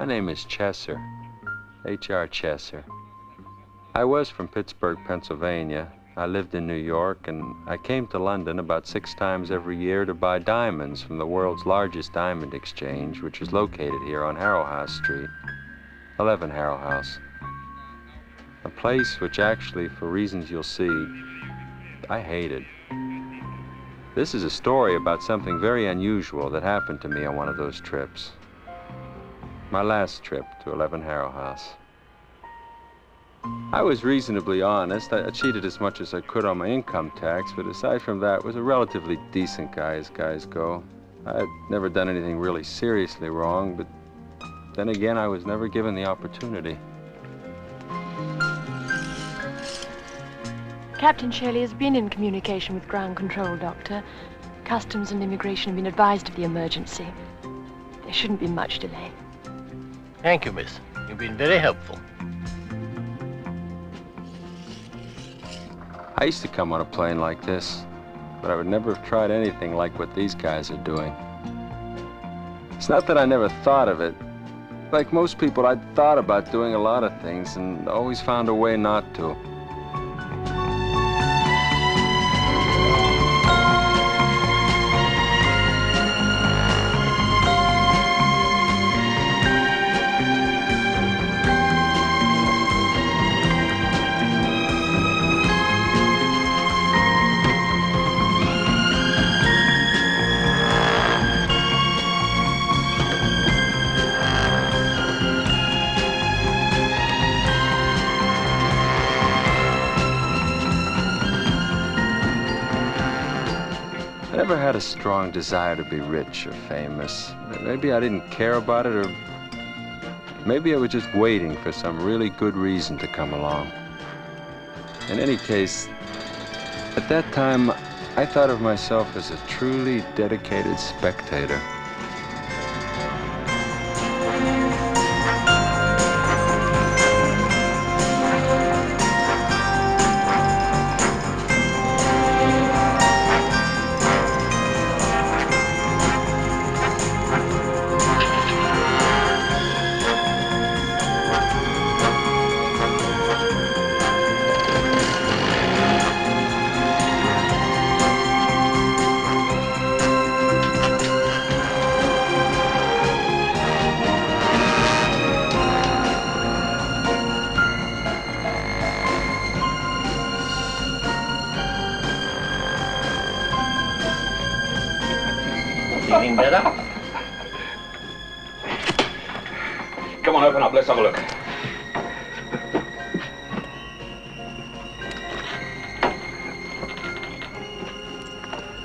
My name is Chesser, H.R. Chesser. I was from Pittsburgh, Pennsylvania. I lived in New York, and I came to London about 6 times every year to buy diamonds from the world's largest diamond exchange, which is located here on Harrowhouse Street, 11 Harrowhouse. A place which actually, for reasons you'll see, I hated. This is a story about something very unusual that happened to me on one of those trips. My last trip to 11 Harrowhouse. I was reasonably honest. I cheated as much as I could on my income tax, but aside from that, was a relatively decent guy as guys go. I had never done anything really seriously wrong, but then again, I was never given the opportunity. Captain Shirley has been in communication with ground control, Doctor. Customs and Immigration have been advised of the emergency. There shouldn't be much delay. Thank you, miss. You've been very helpful. I used to come on a plane like this, but I would never have tried anything like what these guys are doing. It's not that I never thought of it. Like most people, I'd thought about doing a lot of things and always found a way not to. I never had a strong desire to be rich or famous. Maybe I didn't care about it, or maybe I was just waiting for some really good reason to come along. In any case, at that time, I thought of myself as a truly dedicated spectator. Feeling better? Come on, open up. Let's have a look.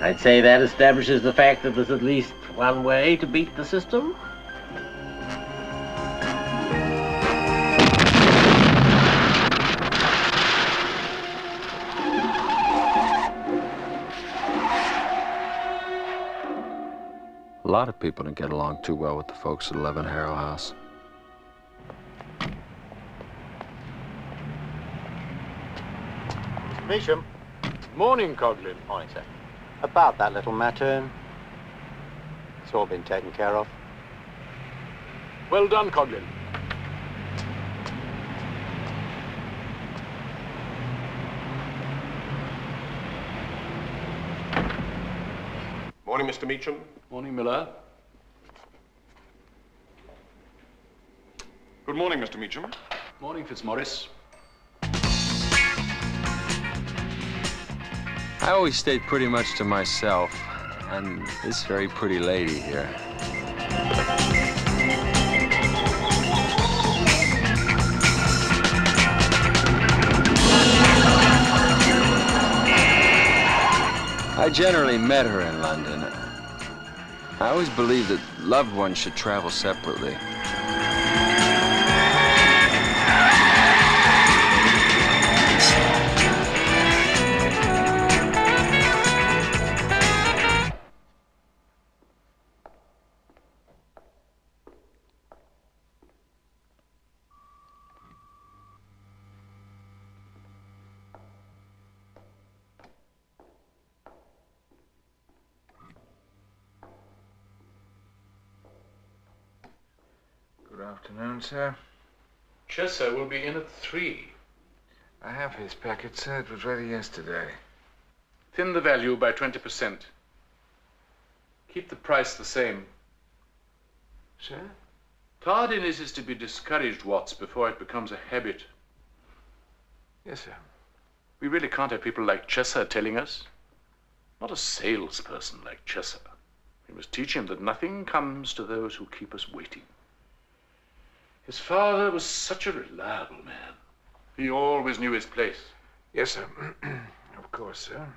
I'd say that establishes the fact that there's at least one way to beat the system. A lot of people don't get along too well with the folks at 11 Harrowhouse. Measham. Morning, Coghlan. Morning, sir. About that little matter, it's all been taken care of. Well done, Coghlan. Morning, Mr. Meacham. Morning, Miller. Good morning, Mr. Meacham. Morning, Fitzmaurice. I always stayed pretty much to myself, and this very pretty lady here. I generally met her in London. I always believed that loved ones should travel separately. Afternoon, sir. Chesser will be in at 3. I have his packet, sir. It was ready yesterday. Thin the value by 20%. Keep the price the same. Sir? Tardiness is to be discouraged, Watts, before it becomes a habit. Yes, sir. We really can't have people like Chesser telling us. Not a salesperson like Chesser. We must teach him that nothing comes to those who keep us waiting. His father was such a reliable man. He always knew his place. Yes, sir. Of course, sir.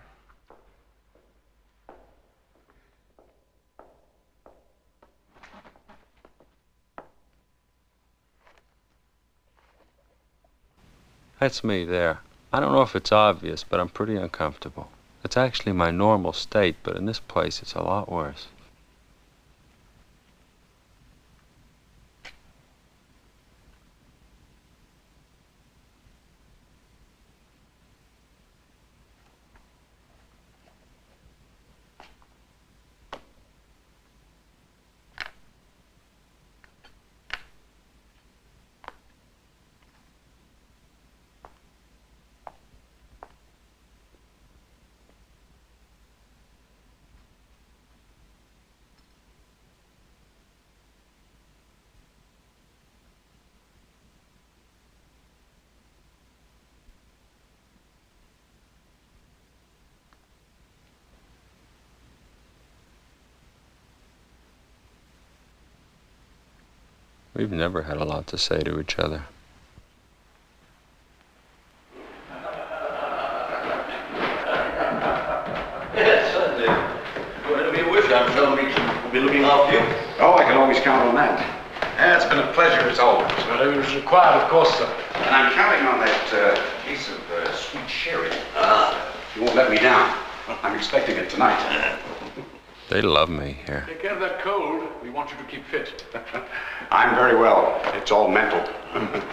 That's me there. I don't know if it's obvious, but I'm pretty uncomfortable. It's actually my normal state, but in this place it's a lot worse. We've never had a lot to say to each other. Yes, certainly. Whatever you wish, I'm sure Meacham will be looking after you. Oh, I can always count on that. It's been a pleasure as always. Whatever is required, of course, sir. And I'm counting on that case of sweet sherry. Ah. You won't let me down. I'm expecting it tonight. They love me here. Take care of that cold. We want you to keep fit. I'm very well. It's all mental.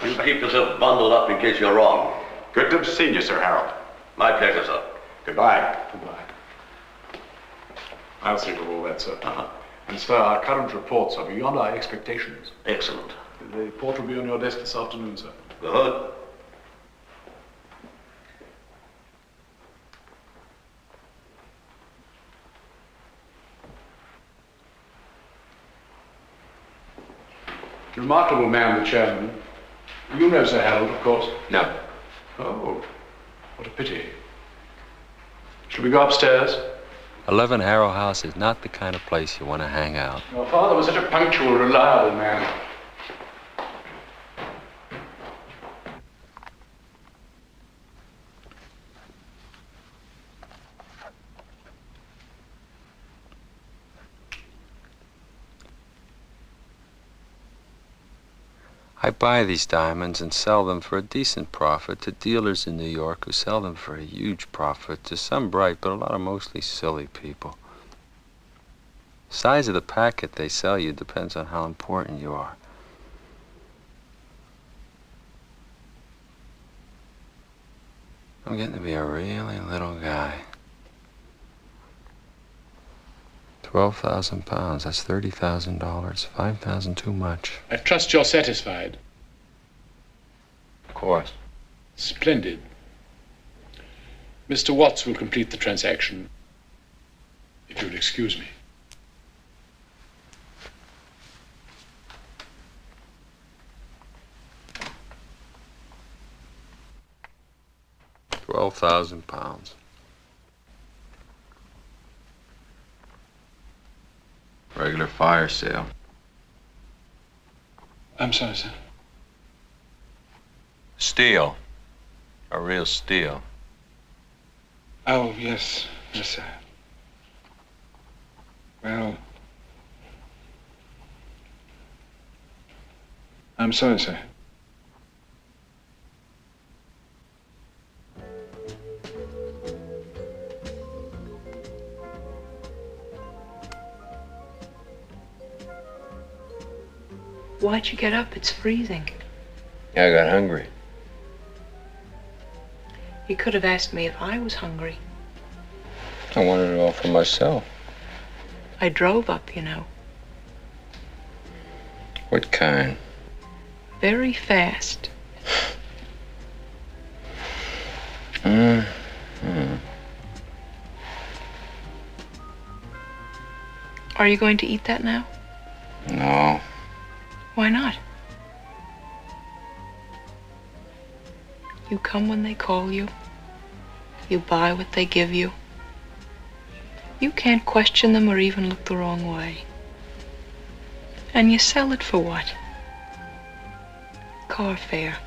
You keep yourself bundled up in case you're wrong. Good to have seen you, Sir Harold. My pleasure, sir. Goodbye. Goodbye. I'll see to all that, sir. And, sir, our current reports are beyond our expectations. Excellent. The report will be on your desk this afternoon, sir. Good. Remarkable man, the chairman. You know Sir Harold, of course. No. Oh, what a pity. Shall we go upstairs? 11 Harrowhouse is not the kind of place you want to hang out. Your father was such a punctual, reliable man. I buy these diamonds and sell them for a decent profit to dealers in New York who sell them for a huge profit to some bright but a lot of mostly silly people. Size of the packet they sell you depends on how important you are. I'm getting to be a really little guy. 12,000 pounds, that's $30,000. 5,000 too much. I trust you're satisfied. Of course. Splendid. Mr. Watts will complete the transaction, if you'll excuse me. £12,000. Regular fire sale. I'm sorry, sir. Steel. A real steel. Oh, yes. Yes, sir. Well, I'm sorry, sir. Why'd you get up? It's freezing. I got hungry. You could have asked me if I was hungry. I wanted it all for myself. I drove up, you know. What kind? Very fast. Are you going to eat that now? No. Why not? You come when they call you. You buy what they give you. You can't question them or even look the wrong way. And you sell it for what? Car fare.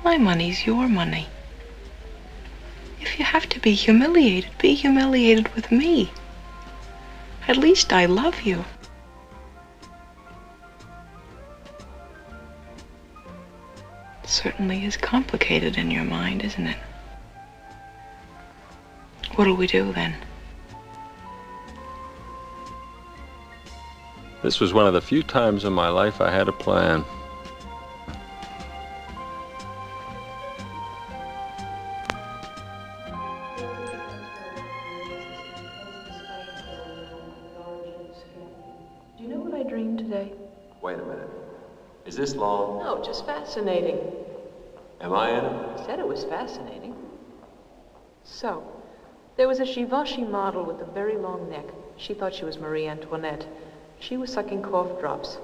My money's your money. If you have to be humiliated with me. At least I love you. It certainly is complicated in your mind, isn't it? What'll we do then? This was one of the few times in my life I had a plan. Do you know what I dreamed today? Wait a minute. Is this long? No, just fascinating. Am I in it? I said it was fascinating. So, there was a Givenchy model with a very long neck. She thought she was Marie Antoinette. She was sucking cough drops.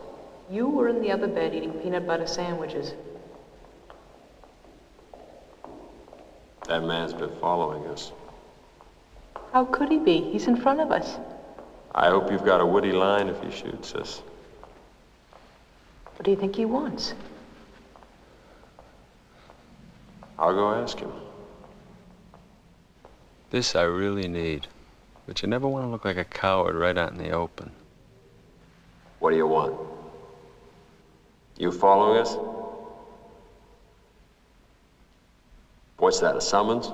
You were in the other bed eating peanut butter sandwiches. That man's been following us. How could he be? He's in front of us. I hope you've got a witty line if he shoots us. What do you think he wants? I'll go ask him. This I really need. But you never want to look like a coward right out in the open. What do you want? You following us? What's that, a summons?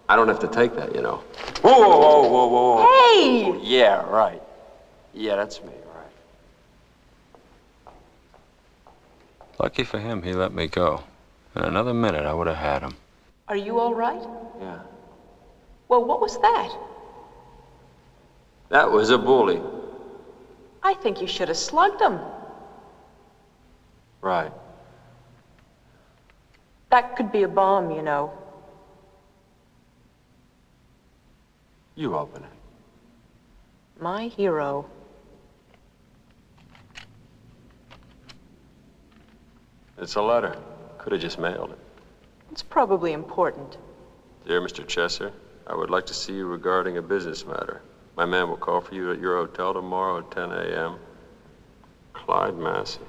I don't have to take that, you know. Whoa, whoa, whoa, whoa, whoa. Hey! Oh, yeah, right. Yeah, that's me, right. Lucky for him, he let me go. In another minute, I would have had him. Are you all right? Yeah. Well, what was that? That was a bully. I think you should have slugged him. Right. That could be a bomb, you know. You open it. My hero. It's a letter. Could have just mailed it. It's probably important. Dear Mr. Chesser, I would like to see you regarding a business matter. My man will call for you at your hotel tomorrow at 10 a.m. Clyde Massey.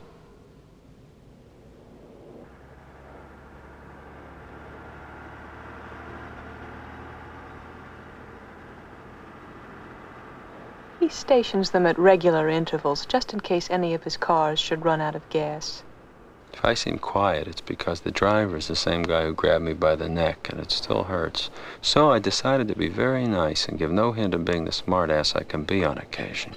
He stations them at regular intervals, just in case any of his cars should run out of gas. If I seem quiet, it's because the driver is the same guy who grabbed me by the neck, and it still hurts. So I decided to be very nice and give no hint of being the smartass I can be on occasion.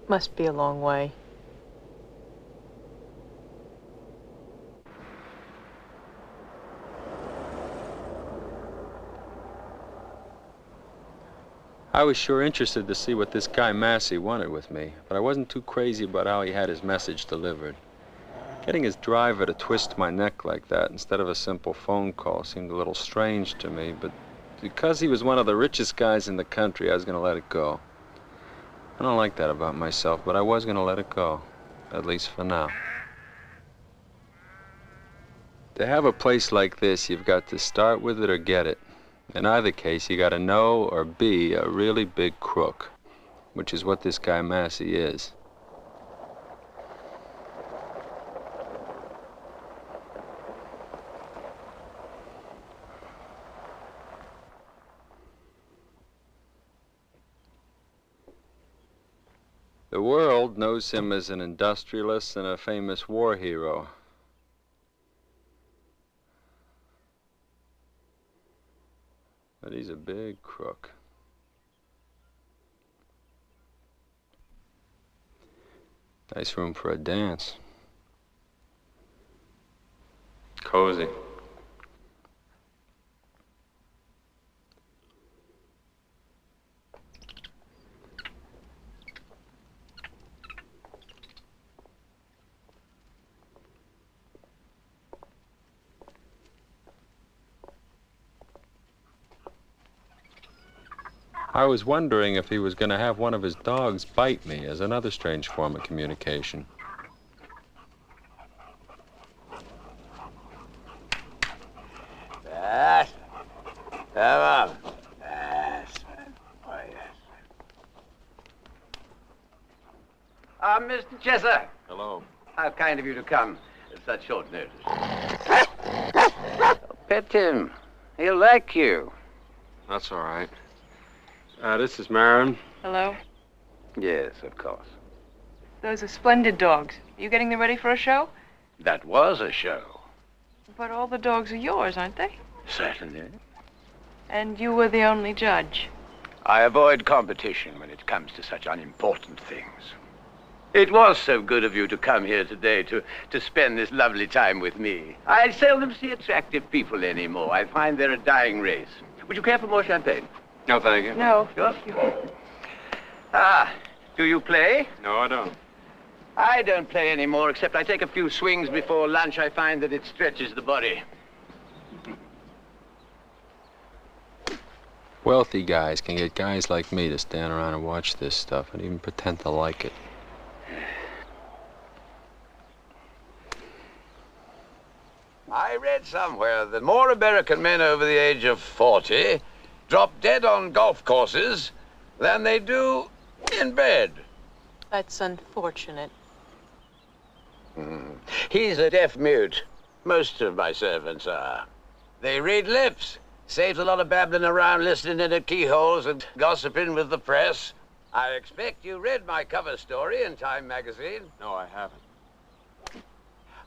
Must be a long way. I was sure interested to see what this guy Massey wanted with me, but I wasn't too crazy about how he had his message delivered. Getting his driver to twist my neck like that instead of a simple phone call seemed a little strange to me, but because he was one of the richest guys in the country, I was going to let it go. I don't like that about myself, but I was going to let it go, at least for now. To have a place like this, you've got to start with it or get it. In either case, you got to know or be a really big crook, which is what this guy Massey is. The world knows him as an industrialist and a famous war hero. But he's a big crook. Nice room for a dance. Cozy. I was wondering if he was going to have one of his dogs bite me as another strange form of communication. Yes. Come on. Yes. Oh, yes. Mr. Chesser. Hello. How kind of you to come at such short notice. Oh, pet him. He'll like you. That's all right. This is Marin. Hello? Yes, of course. Those are splendid dogs. Are you getting them ready for a show? That was a show. But all the dogs are yours, aren't they? Certainly. And you were the only judge. I avoid competition when it comes to such unimportant things. It was so good of you to come here today to spend this lovely time with me. I seldom see attractive people anymore. I find they're a dying race. Would you care for more champagne? No, thank you. No. Sure. Do you play? No, I don't. I don't play anymore, except I take a few swings before lunch. I find that it stretches the body. Wealthy guys can get guys like me to stand around and watch this stuff and even pretend to like it. I read somewhere that more American men over the age of 40 drop dead on golf courses than they do in bed. That's unfortunate. He's a deaf mute. Most of my servants are. They read lips. Saves a lot of babbling around, listening in at keyholes and gossiping with the press. I expect you read my cover story in Time magazine. No, I haven't.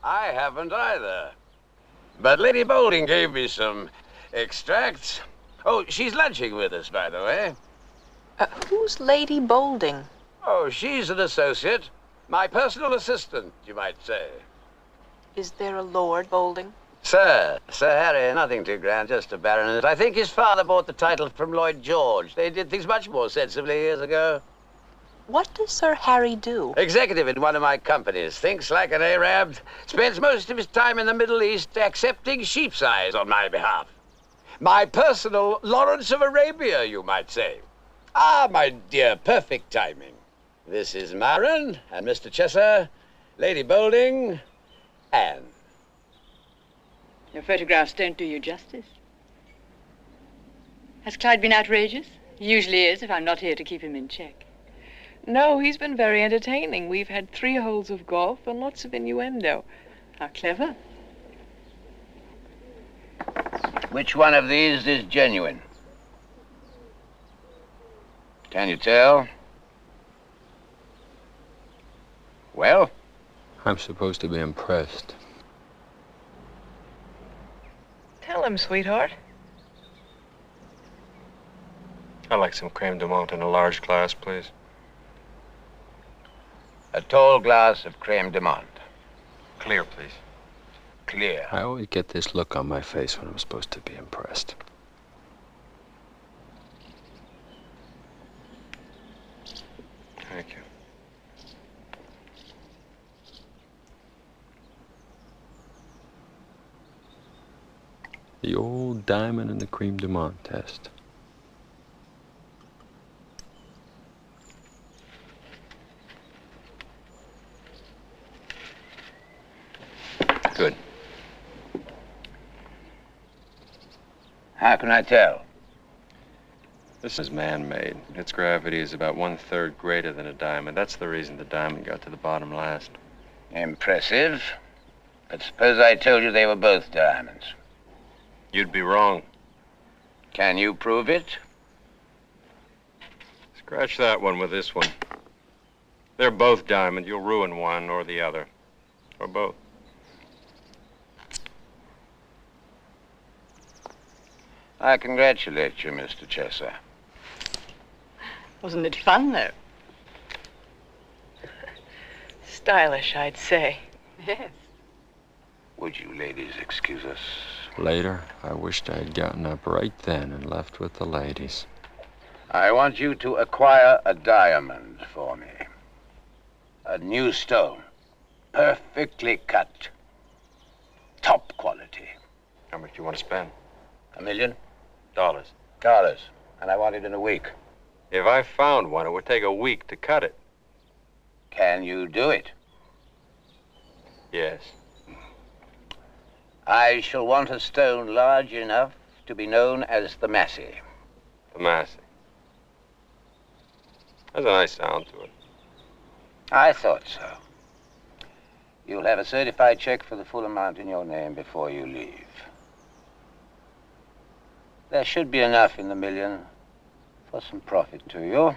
I haven't either. But Lady Boulding gave me some extracts. Oh, she's lunching with us, by the way. Who's Lady Boulding? Oh, she's an associate. My personal assistant, you might say. Is there a Lord Boulding? Sir Harry, nothing too grand, just a baronet. I think his father bought the title from Lloyd George. They did things much more sensibly years ago. What does Sir Harry do? Executive in one of my companies. Thinks like an Arab. Spends most of his time in the Middle East accepting sheep's eyes on my behalf. My personal Lawrence of Arabia, you might say. Ah, my dear, perfect timing. This is Marin and Mr. Chesser, Lady Boulding, Anne. Your photographs don't do you justice. Has Clyde been outrageous? He usually is if I'm not here to keep him in check. No, he's been very entertaining. We've had 3 holes of golf and lots of innuendo. How clever. Which one of these is genuine? Can you tell? Well? I'm supposed to be impressed. Tell him, sweetheart. I'd like some creme de menthe in a large glass, please. A tall glass of creme de menthe. Clear, please. Clear. I always get this look on my face when I'm supposed to be impressed. Thank you. The old diamond and the creme de menthe test. Good. How can I tell? This is man-made. Its gravity is about 1/3 greater than a diamond. That's the reason the diamond got to the bottom last. Impressive. But suppose I told you they were both diamonds. You'd be wrong. Can you prove it? Scratch that one with this one. They're both diamond. You'll ruin one or the other. Or both. I congratulate you, Mr. Chesser. Wasn't it fun, though? Stylish, I'd say. Yes. Would you ladies excuse us? Later, I wished I'd gotten up right then and left with the ladies. I want you to acquire a diamond for me. A new stone. Perfectly cut. Top quality. How much do you want to spend? $1 million? Dollars. Dollars. And I want it in a week. If I found one, it would take a week to cut it. Can you do it? Yes. I shall want a stone large enough to be known as the Massey. The Massey. Has a nice sound to it. I thought so. You'll have a certified check for the full amount in your name before you leave. There should be enough in the million for some profit to you.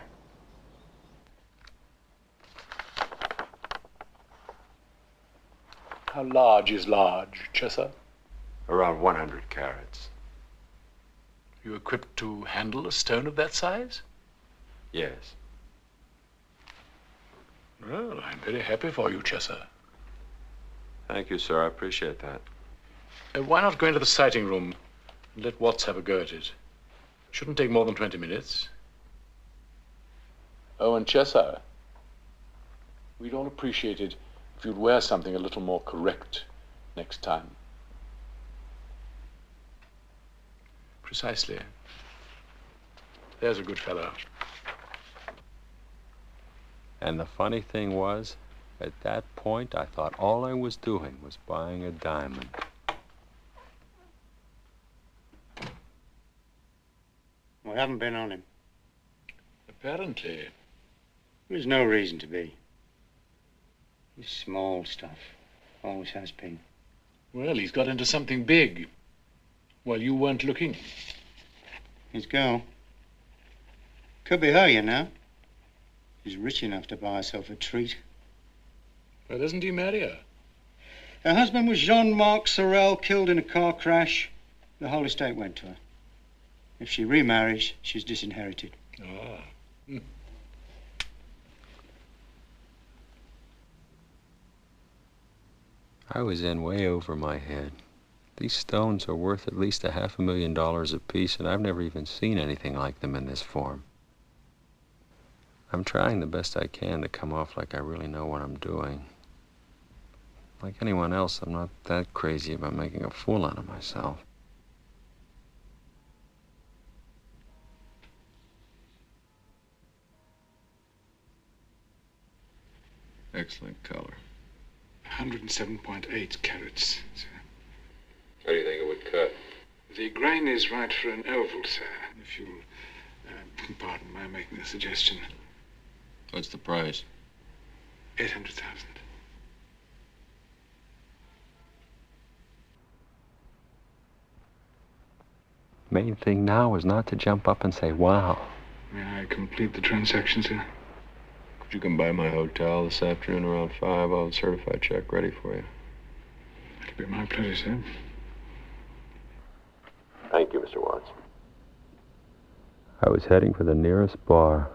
How large is large, Chesser? Around 100 carats. You equipped to handle a stone of that size? Yes. Well, I'm very happy for you, Chesser. Thank you, sir. I appreciate that. Why not go into the sighting room and let Watts have a go at it? Shouldn't take more than 20 minutes. Oh, and Chesser, we'd all appreciate it if you'd wear something a little more correct next time. Precisely. There's a good fellow. And the funny thing was, at that point, I thought all I was doing was buying a diamond. We haven't been on him. Apparently. There's no reason to be. It's small stuff. Always has been. Well, he's got into something big while you weren't looking. His girl. Could be her, you know. She's rich enough to buy herself a treat. Why doesn't he marry her? Her husband was Jean-Marc Sorel, killed in a car crash. The whole estate went to her. If she remarries, she's disinherited. Ah. I was in way over my head. These stones are worth at least $500,000 apiece, and I've never even seen anything like them in this form. I'm trying the best I can to come off like I really know what I'm doing. Like anyone else, I'm not that crazy about making a fool out of myself. Excellent color. 107.8 carats, sir. How do you think it would cut? The grain is right for an oval, sir, if you'll pardon my making the suggestion. What's the price? 800,000. Main thing now is not to jump up and say, wow. May I complete the transaction, sir? Could you come by my hotel this afternoon around 5? I'll have a certified check ready for you. It'll be my pleasure, sir. Thank you, Mr. Watts. I was heading for the nearest bar.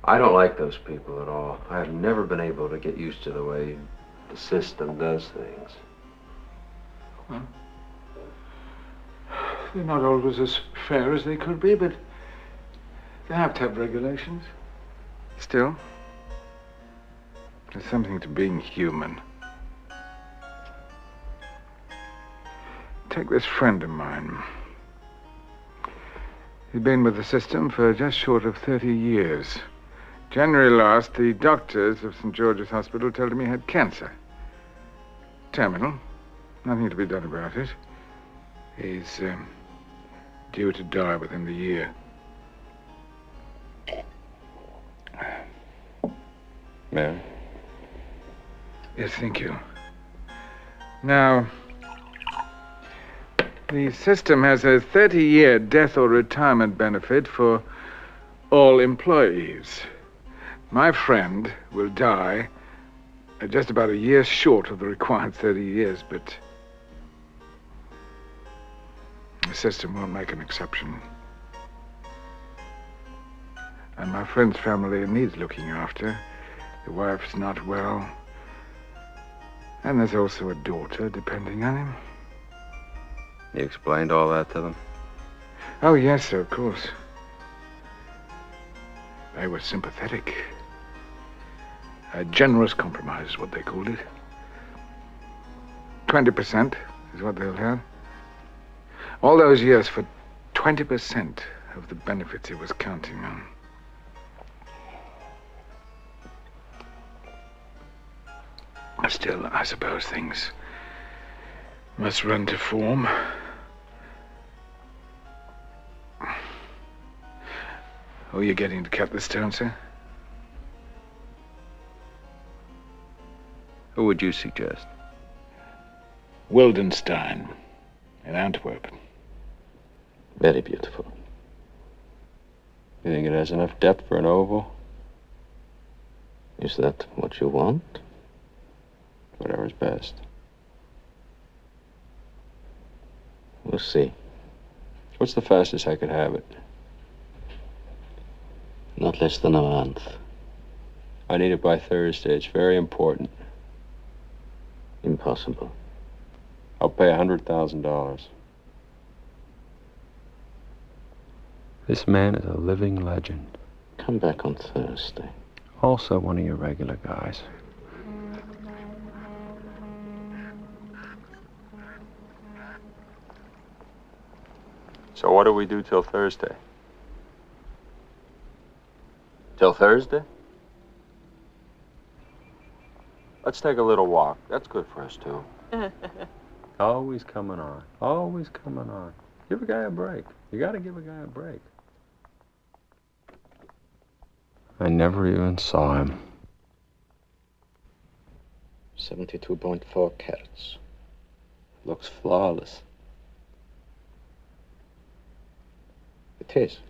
I don't like those people at all. I have never been able to get used to the way the system does things. Well, they're not always as fair as they could be, but they have to have regulations. Still, there's something to being human. Take this friend of mine. He's been with the system for just short of 30 years. January last, the doctors of St. George's Hospital told him he had cancer. Terminal. Nothing to be done about it. He's due to die within the year. Ma'am? Yes, thank you. Now, the system has a 30-year death or retirement benefit for all employees. My friend will die just about a year short of the required 30 years, but the system won't make an exception. And my friend's family needs looking after. The wife's not well. And there's also a daughter depending on him. You explained all that to them? Oh, yes, sir, of course. They were sympathetic. A generous compromise is what they called it. 20% is what they'll have. All those years for 20% of the benefits he was counting on. Still, I suppose things must run to form. Who are you getting to cut the stone, sir? Who would you suggest? Wildenstein in Antwerp. Very beautiful. You think it has enough depth for an oval? Is that what you want? Whatever's best. We'll see. What's the fastest I could have it? Not less than a month. I need it by Thursday. It's very important. Impossible. I'll pay $100,000. This man is a living legend. Come back on Thursday. Also one of your regular guys. So what do we do till Thursday? Till Thursday? Let's take a little walk. That's good for us, too. Always coming on. Always coming on. Give a guy a break. You gotta give a guy a break. I never even saw him. 72.4 carats. Looks flawless. It is.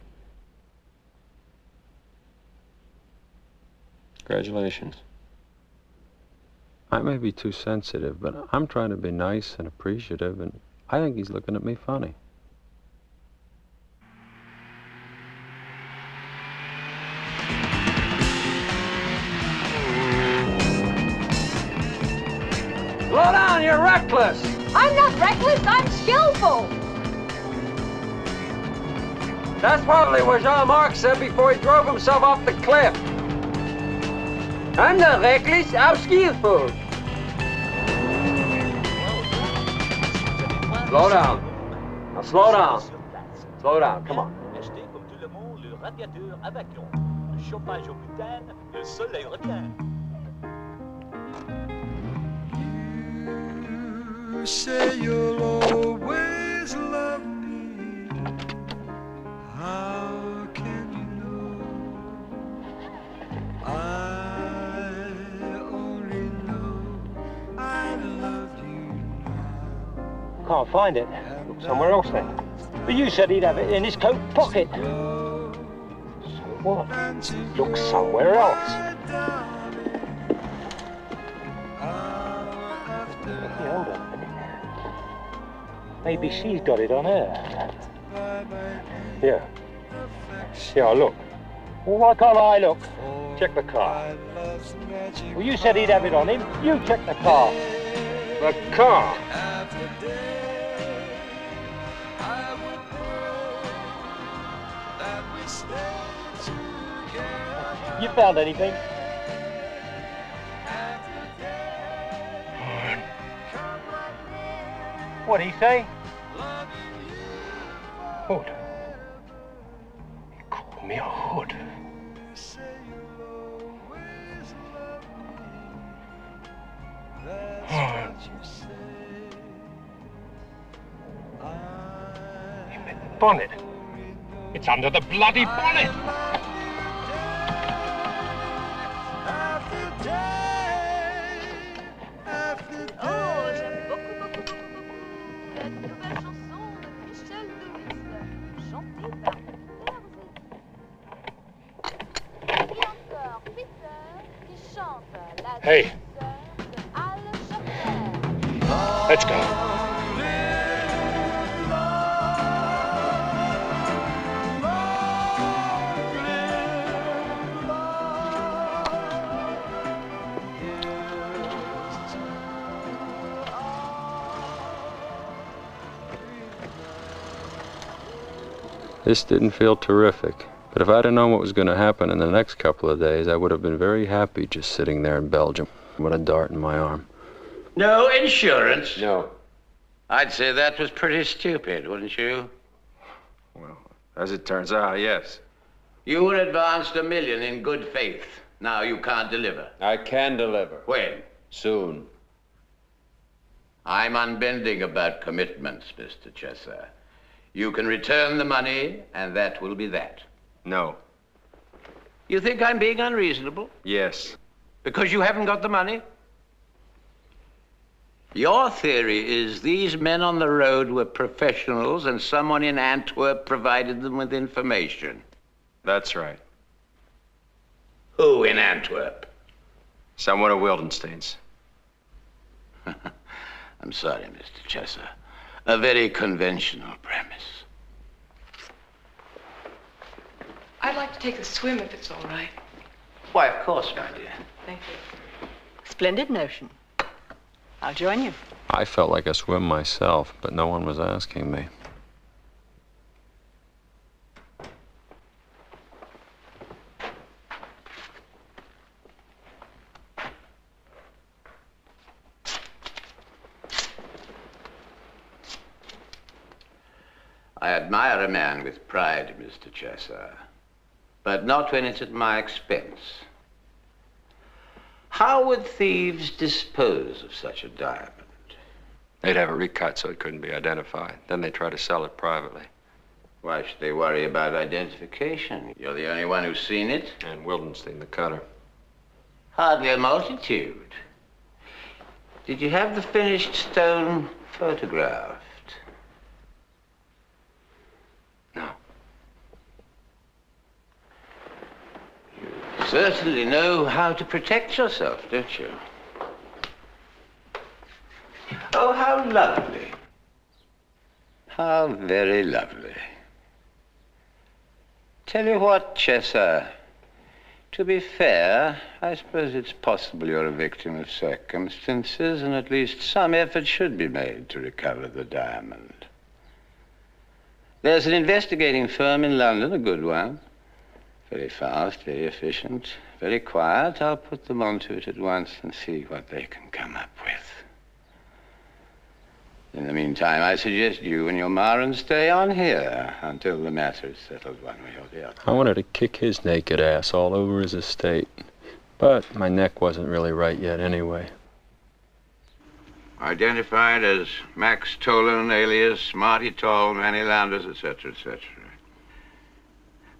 Congratulations. I may be too sensitive, but I'm trying to be nice and appreciative, and I think he's looking at me funny. Slow down, you're reckless. I'm not reckless, I'm skillful. That's probably what Jean-Marc said before he drove himself off the cliff. I'm not reckless, I'm skillful. Slow down. Now slow down. Slow down, come on. Acheter comme tout le monde le radiateur à vacuum, le chauffage au butane, le soleil revient. You say you'll always love me. How can you know? I only know I love you now. Can't find it. Look somewhere else then. But you said he'd have it in his coat pocket. So what? Look somewhere else. Hey, hold on a minute. Maybe she's got it on her. Yeah. Yeah, look. Well, why can't I look? Check the car. Well, you said he'd have it on him. You check the car. The car? You found anything? What'd he say? Hood. He called me a hood. You meant the bonnet. It's under the bloody bonnet. Hey. Let's go. This didn't feel terrific, but if I'd have known what was going to happen in the next couple of days, I would have been very happy just sitting there in Belgium with a dart in my arm. No insurance? No. I'd say that was pretty stupid, wouldn't you? Well, as it turns out, yes. You were advanced $1 million in good faith. Now you can't deliver. I can deliver. When? Soon. I'm unbending about commitments, Mr. Chesser. You can return the money, and that will be that. No. You think I'm being unreasonable? Yes. Because you haven't got the money? Your theory is these men on the road were professionals and someone in Antwerp provided them with information. That's right. Who in Antwerp? Someone at Wildenstein's. I'm sorry, Mr. Chesser. A very conventional premise. I'd like to take a swim if it's all right. Why, of course, my dear. Thank you. Splendid notion. I'll join you. I felt like a swim myself, but no one was asking me. I admire a man with pride, Mr. Chesser, but not when it's at my expense. How would thieves dispose of such a diamond? They'd have it recut so it couldn't be identified. Then they'd try to sell it privately. Why should they worry about identification? You're the only one who's seen it. And Wildenstein, the cutter. Hardly a multitude. Did you have the finished stone photographed? No. You certainly know how to protect yourself, don't you? Oh, how lovely. How very lovely. Tell you what, Chesser, to be fair, I suppose it's possible you're a victim of circumstances, and at least some effort should be made to recover the diamond. There's an investigating firm in London, a good one. Very fast, very efficient, very quiet. I'll put them onto it at once and see what they can come up with. In the meantime, I suggest you and your Maran stay on here until the matter is settled one way or the other. I wanted to kick his naked ass all over his estate, but my neck wasn't really right yet anyway. Identified as Max Tolan, alias Marty Toll, Manny Landers, etc., etc.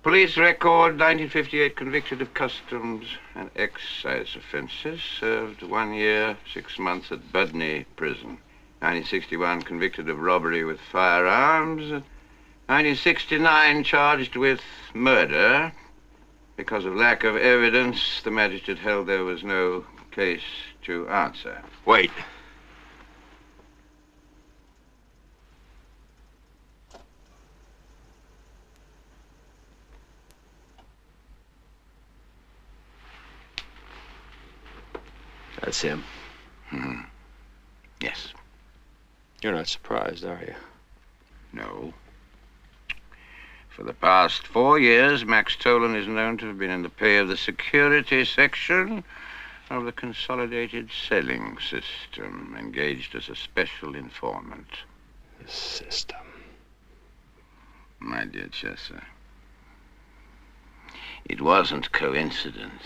Police record, 1958, convicted of customs and excise offenses, served 1 year, 6 months at Budney Prison. 1961, convicted of robbery with firearms. 1969, charged with murder. Because of lack of evidence, the magistrate held there was no case to answer. Wait. That's him. Hmm. Yes. You're not surprised, are you? No. For the past 4 years, Max Tolan is known to have been in the pay of the security section of the Consolidated Selling System, engaged as a special informant. The system. My dear Chesser, it wasn't coincidence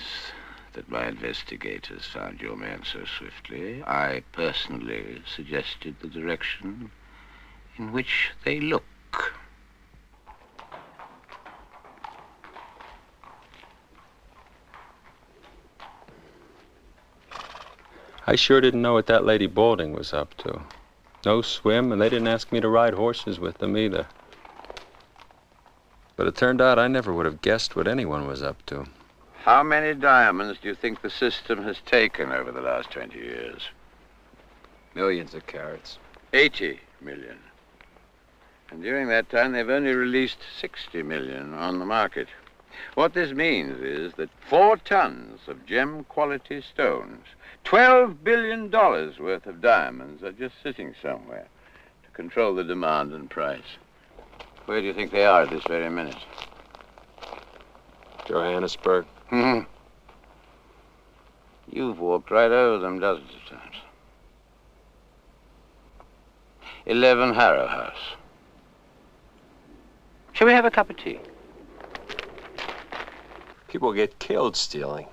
that my investigators found your man so swiftly. I personally suggested the direction in which they look. I sure didn't know what that lady Balding was up to. No swim, and they didn't ask me to ride horses with them either. But it turned out I never would have guessed what anyone was up to. How many diamonds do you think the system has taken over the last 20 years? Millions of carats. 80 million. And during that time, they've only released 60 million on the market. What this means is that 4 tons of gem-quality stones, $12 billion worth of diamonds are just sitting somewhere to control the demand and price. Where do you think they are at this very minute? Johannesburg. Hmm. You've walked right over them dozens of times. 11 Harrowhouse. Shall we have a cup of tea? People get killed stealing.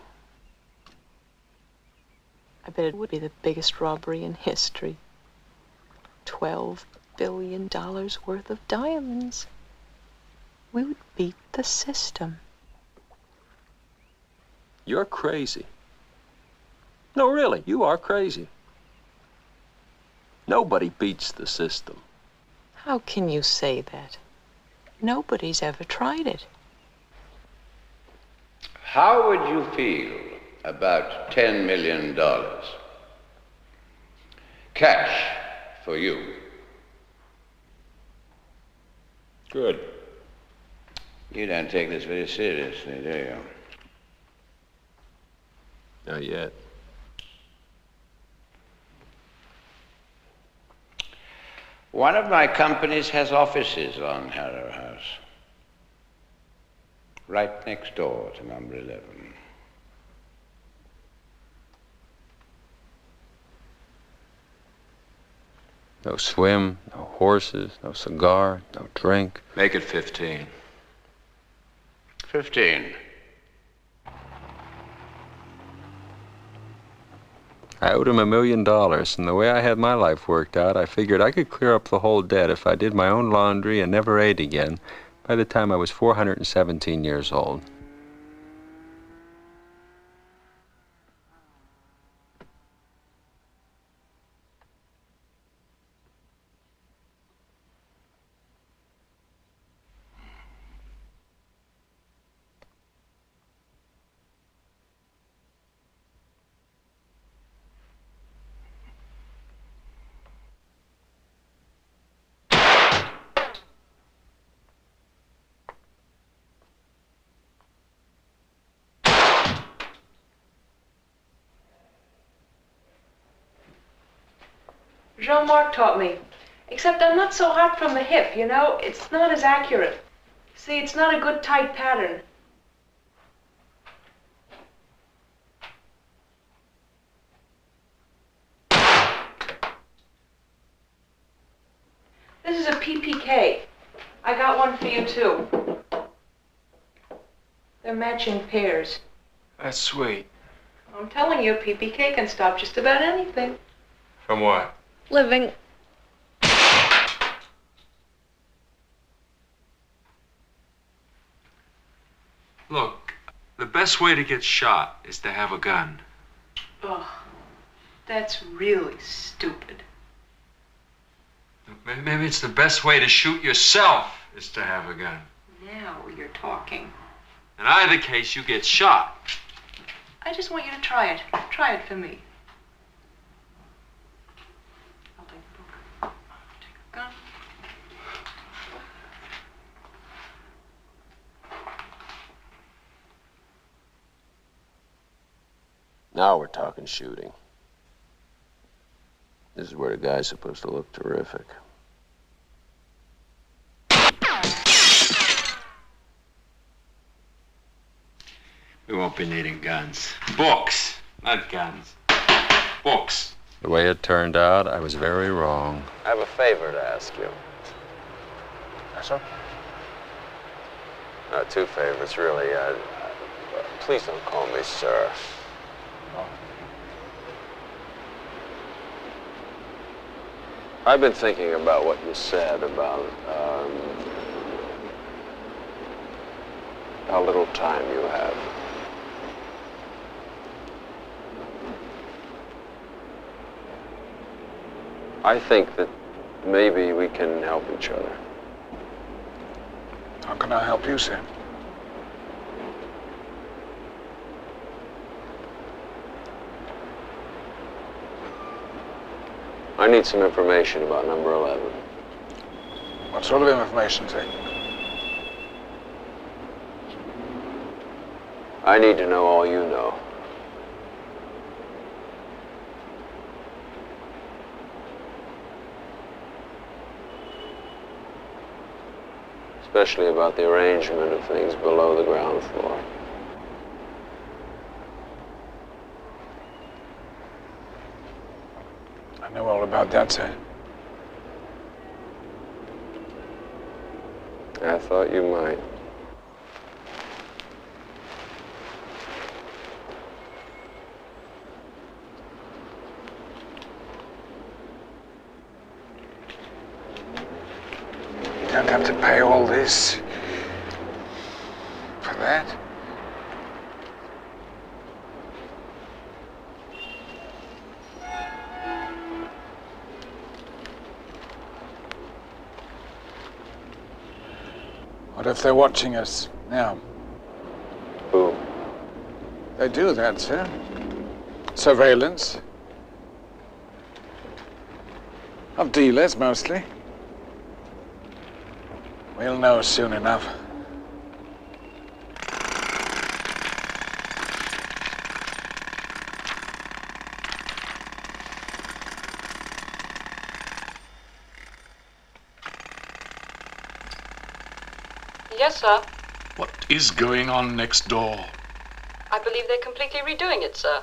I bet it would be the biggest robbery in history. $12 billion worth of diamonds. We would beat the system. You're crazy. No, really, you are crazy. Nobody beats the system. How can you say that? Nobody's ever tried it. How would you feel about $10 million? Cash for you. Good. You don't take this very seriously, do you? Not yet. One of my companies has offices on Harrowhouse. Right next door to number 11. No swim, no horses, no cigar, no drink. Make it 15. 15. I owed him $1 million, and the way I had my life worked out, I figured I could clear up the whole debt if I did my own laundry and never ate again by the time I was 417 years old. Jean-Marc taught me. Except I'm not so hot from the hip, you know? It's not as accurate. See, it's not a good tight pattern. This is a PPK. I got one for you, too. They're matching pairs. That's sweet. I'm telling you, PPK can stop just about anything. From what? Living. Look, the best way to get shot is to have a gun. Oh, that's really stupid. Maybe it's the best way to shoot yourself is to have a gun. Now you're talking. In either case, you get shot. I just want you to try it. Try it for me. I'll take the book. Take a gun. Now we're talking shooting. This is where the guy's supposed to look terrific. We won't be needing guns. Books, not guns. Books. The way it turned out, I was very wrong. I have a favor to ask you. Yes, sir? Two favors, really. Please don't call me sir. Oh. I've been thinking about what you said about how little time you have. I think that maybe we can help each other. How can I help you, Sam? I need some information about number 11. What sort of information, Zeke? I need to know all you know. Especially about the arrangement of things below the ground floor. I know all about that, sir. I thought you might. You don't have to pay all this for that. What if they're watching us now? Who? They do that, sir. Surveillance. Of dealers, mostly. We'll know soon enough. Yes, sir. What is going on next door? I believe they're completely redoing it, sir.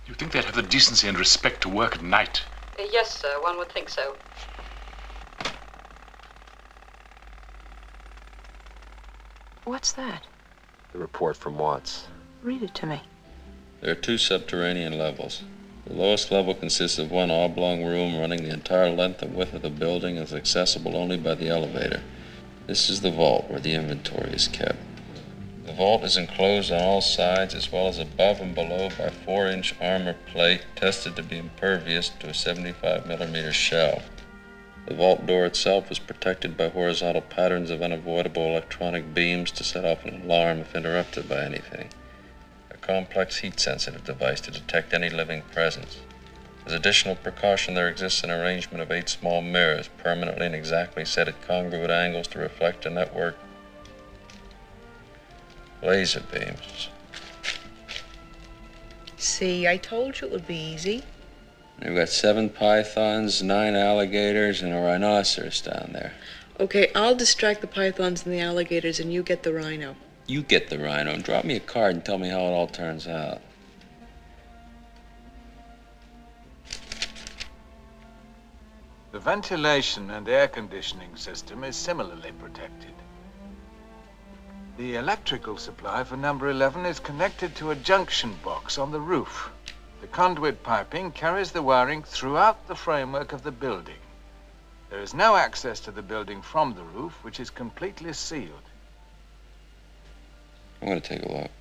You think they'd have the decency and respect to work at night? Yes, sir. One would think so. What's that? The report from Watts. Read it to me. There are 2 subterranean levels. The lowest level consists of one oblong room running the entire length and width of the building and is accessible only by the elevator. This is the vault where the inventory is kept. The vault is enclosed on all sides as well as above and below by 4-inch armor plate tested to be impervious to a 75mm shell. The vault door itself is protected by horizontal patterns of unavoidable electronic beams to set off an alarm if interrupted by anything. A complex heat-sensitive device to detect any living presence. As additional precaution, there exists an arrangement of 8 small mirrors, permanently and exactly set at congruent angles to reflect a network laser beams. See, I told you it would be easy. We've got 7 pythons, 9 alligators, and a rhinoceros down there. Okay, I'll distract the pythons and the alligators, and you get the rhino. You get the rhino and drop me a card and tell me how it all turns out. The ventilation and air conditioning system is similarly protected. The electrical supply for number 11 is connected to a junction box on the roof. The conduit piping carries the wiring throughout the framework of the building. There is no access to the building from the roof, which is completely sealed. I'm going to take a look.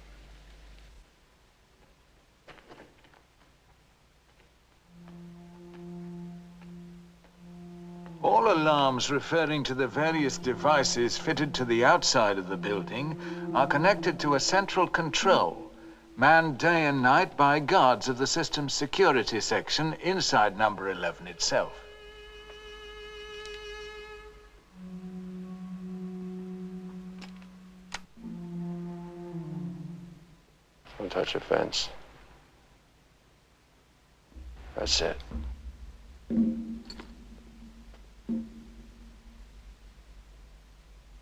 All alarms referring to the various devices fitted to the outside of the building are connected to a central control, manned day and night by guards of the system's security section inside number 11 itself. Don't touch a fence. That's it.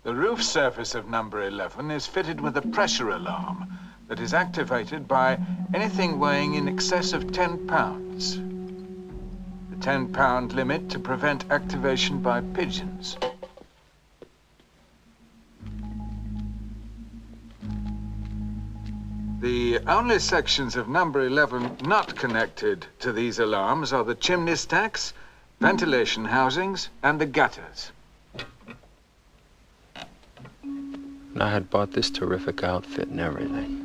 The roof surface of number 11 is fitted with a pressure alarm that is activated by anything weighing in excess of 10 pounds. The 10-pound limit to prevent activation by pigeons. The only sections of number 11 not connected to these alarms are the chimney stacks, ventilation housings, and the gutters. And I had bought this terrific outfit and everything.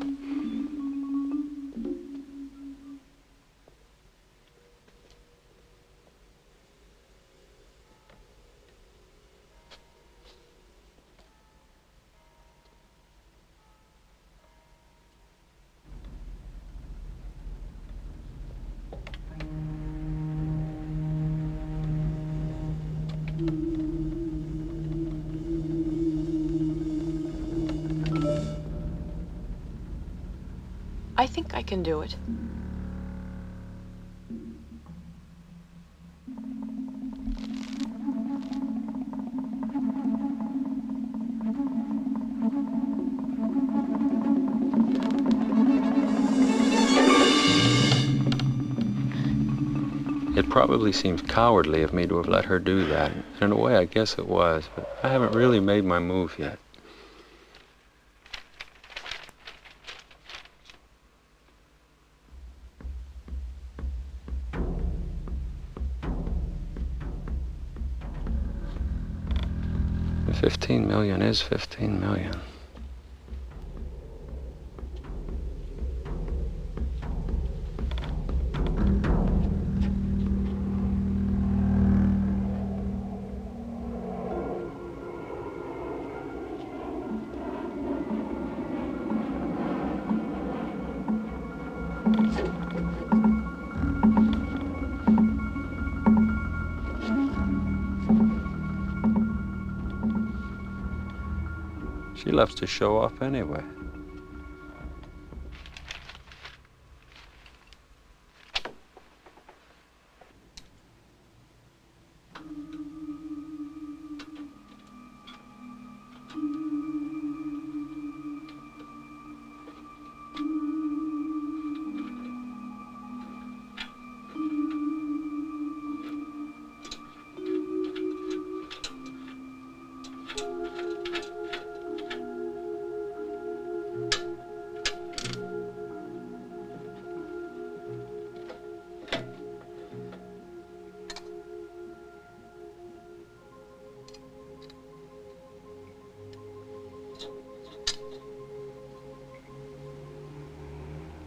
I think I can do it. It probably seems cowardly of me to have let her do that. In a way, I guess it was, but I haven't really made my move yet. The 15 million is 15 million. She loves to show off anyway.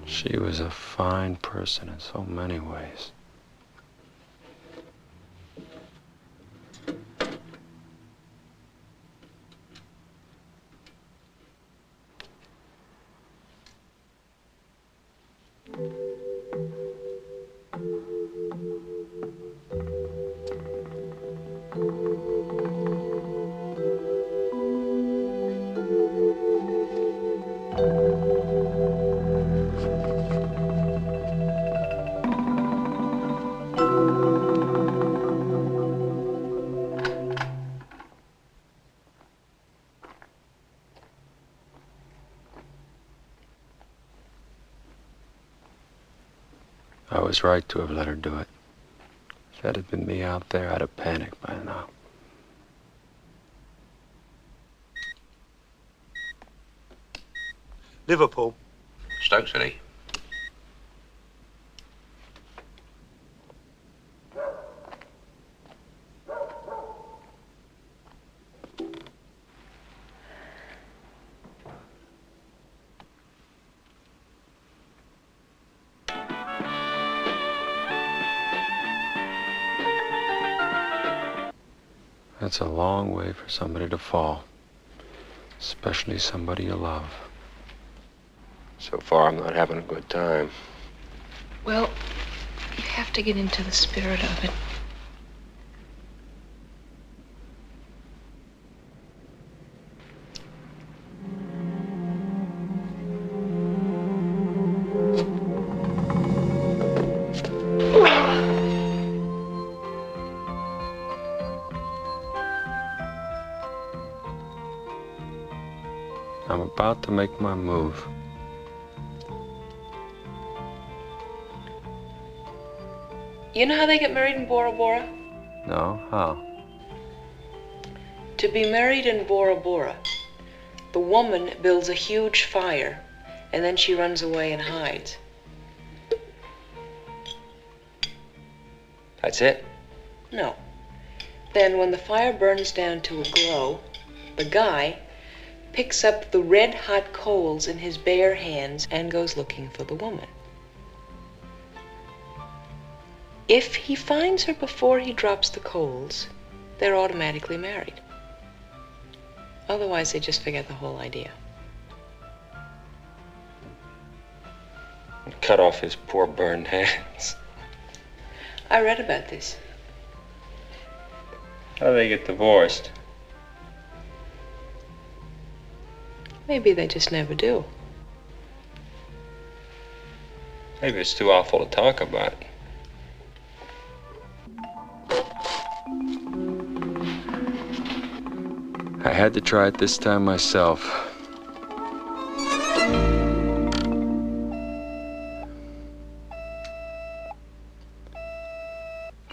She was a fine person in so many ways. I was right to have let her do it. If that had been me out there, I'd have panicked by now. Liverpool. Stoke City. That's a long way for somebody to fall, especially somebody you love. So far, I'm not having a good time. Well, you have to get into the spirit of it. I'm about to make my move. You know how they get married in Bora Bora? No? How? To be married in Bora Bora, the woman builds a huge fire, and then she runs away and hides. That's it? No. Then when the fire burns down to a glow, the guy picks up the red-hot coals in his bare hands and goes looking for the woman. If he finds her before he drops the coals, they're automatically married. Otherwise, they just forget the whole idea. Cut off his poor burned hands. I read about this. How do they get divorced? Maybe they just never do. Maybe it's too awful to talk about. I had to try it this time myself.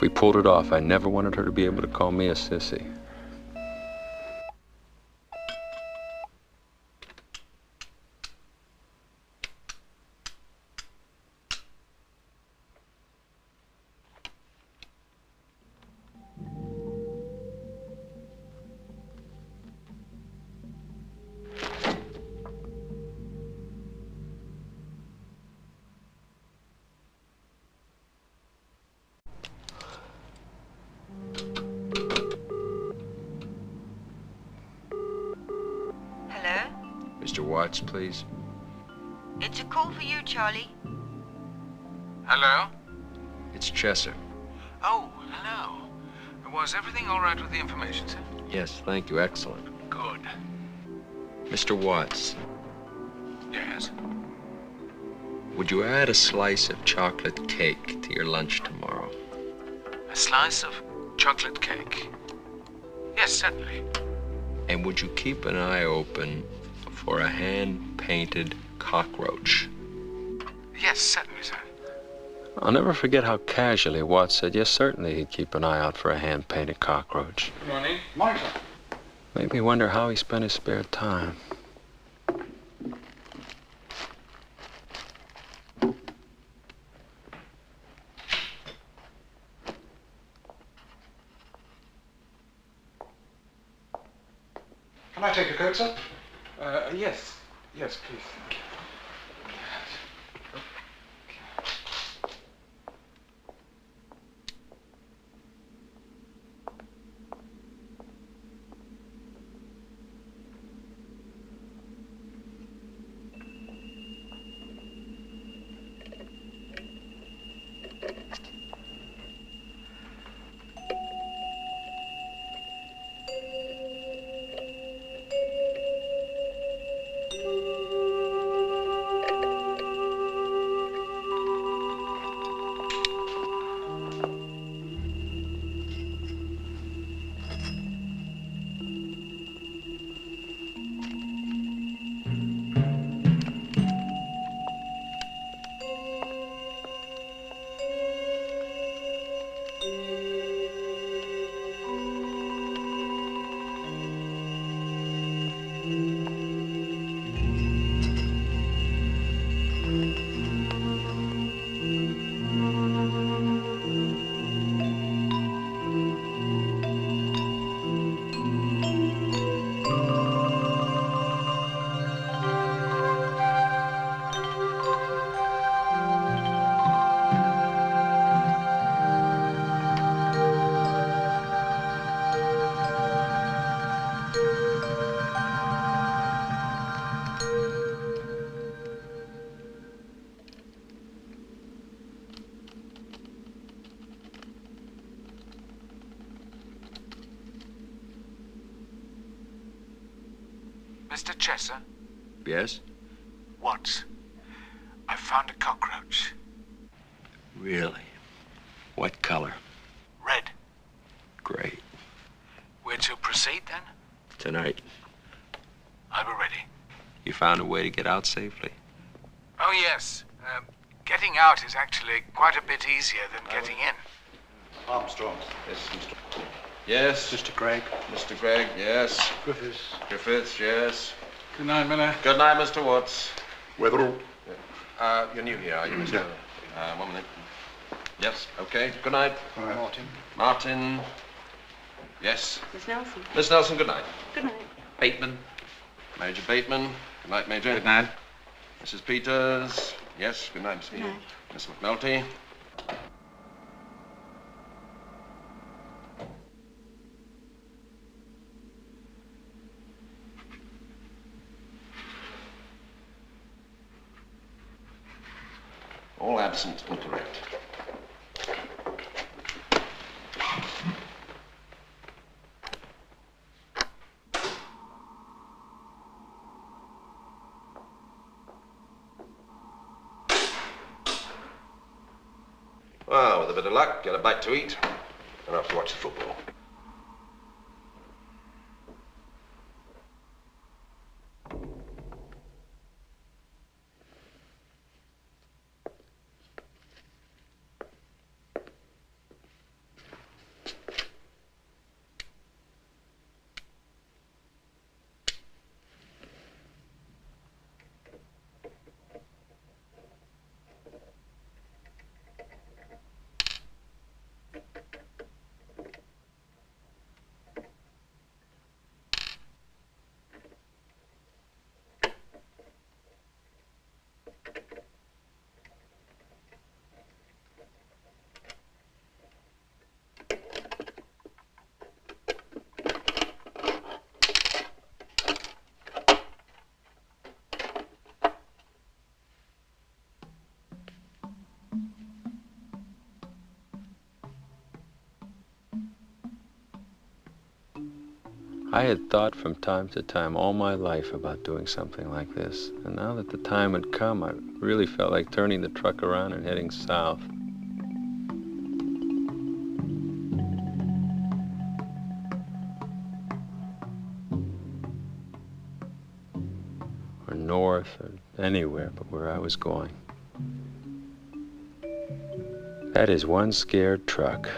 If we pulled it off, I never wanted her to be able to call me a sissy. Mr. Watts, please. It's a call for you, Charlie. Hello? It's Chesser. Oh, hello. Was everything all right with the information, sir? Yes, thank you. Excellent. Good. Mr. Watts, Yes? would you add a slice of chocolate cake to your lunch tomorrow? A slice of chocolate cake? Yes, certainly. And would you keep an eye open for a hand-painted cockroach? Yes, certainly, sir. I'll never forget how casually Watts said, yes, certainly he'd keep an eye out for a hand-painted cockroach. Good morning. Morning, sir. Made me wonder how he spent his spare time. Can I take your coat, sir? Yes. Yes, please. Mr. Chesser? Yes? Watts. I found a cockroach. Really? What color? Red. Great. We're to proceed, then? Tonight. I'll be ready. You found a way to get out safely? Oh, yes. Getting out is actually quite a bit easier than getting in. Armstrong. Yes, Mr. Yes. Mr. Gregg. Mr. Gregg, yes. Griffiths. Griffiths, yes. Good night, Miller. Good night, Mr. Watts. Weatherall. You're new here, are you, Mr. Yeah. 1 minute. Yes, okay. Good night. All right. Martin. Martin. Yes. Miss Nelson. Miss Nelson, good night. Good night. Bateman. Major Bateman. Good night, Major. Good night. Mrs. Peters. Yes, good night, Miss Peters. Miss McNulty. All absent and correct. Well, with a bit of luck, get a bite to eat, and off to watch the football. I had thought from time to time all my life about doing something like this, and now that the time had come, I really felt like turning the truck around and heading south. Or north, or anywhere but where I was going. That is one scared truck.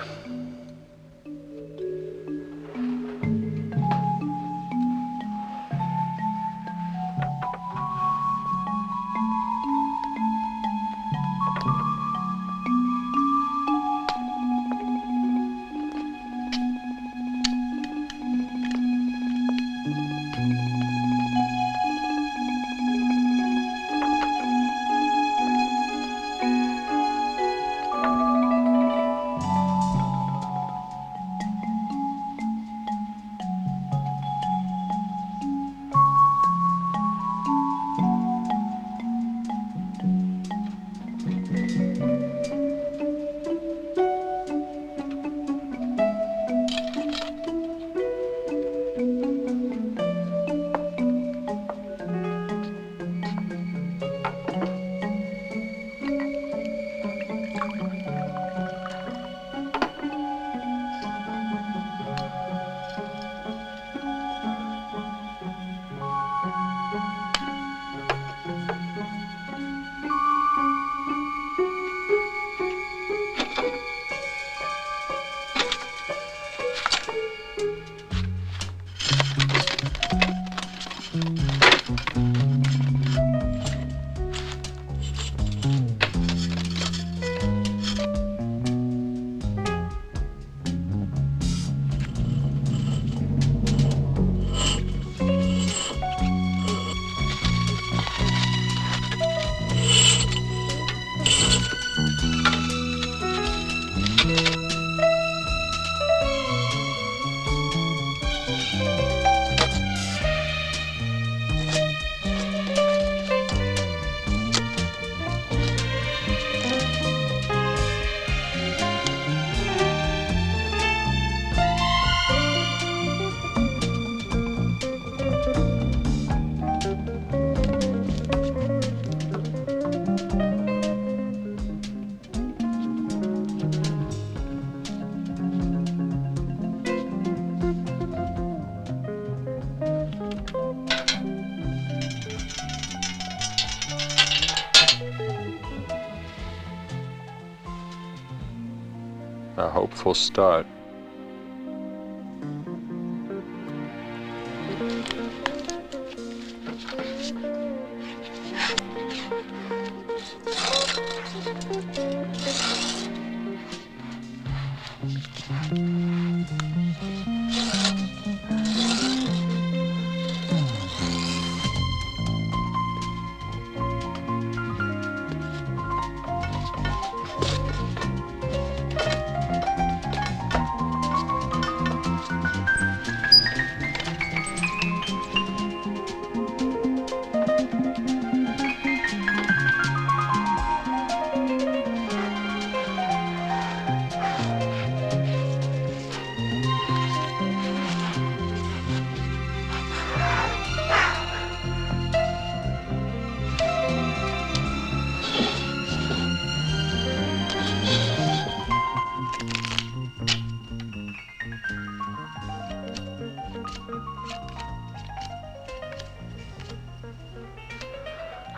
A hopeful start.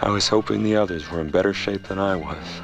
I was hoping the others were in better shape than I was.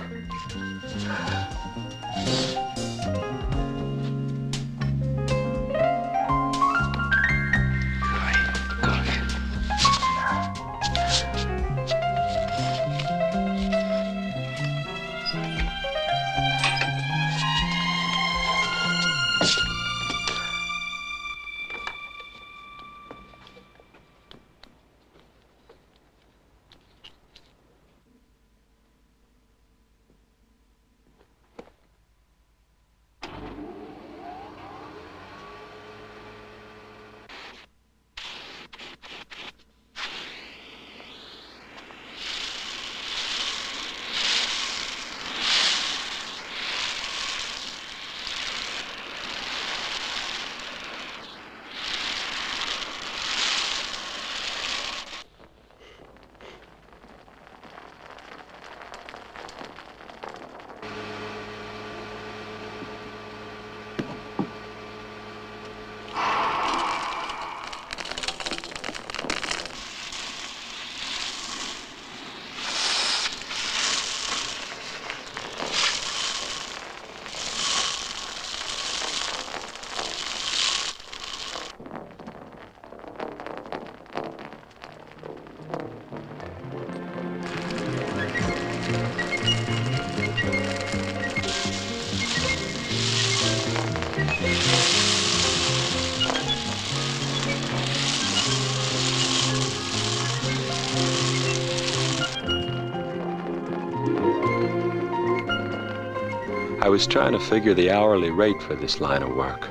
I was trying to figure the hourly rate for this line of work.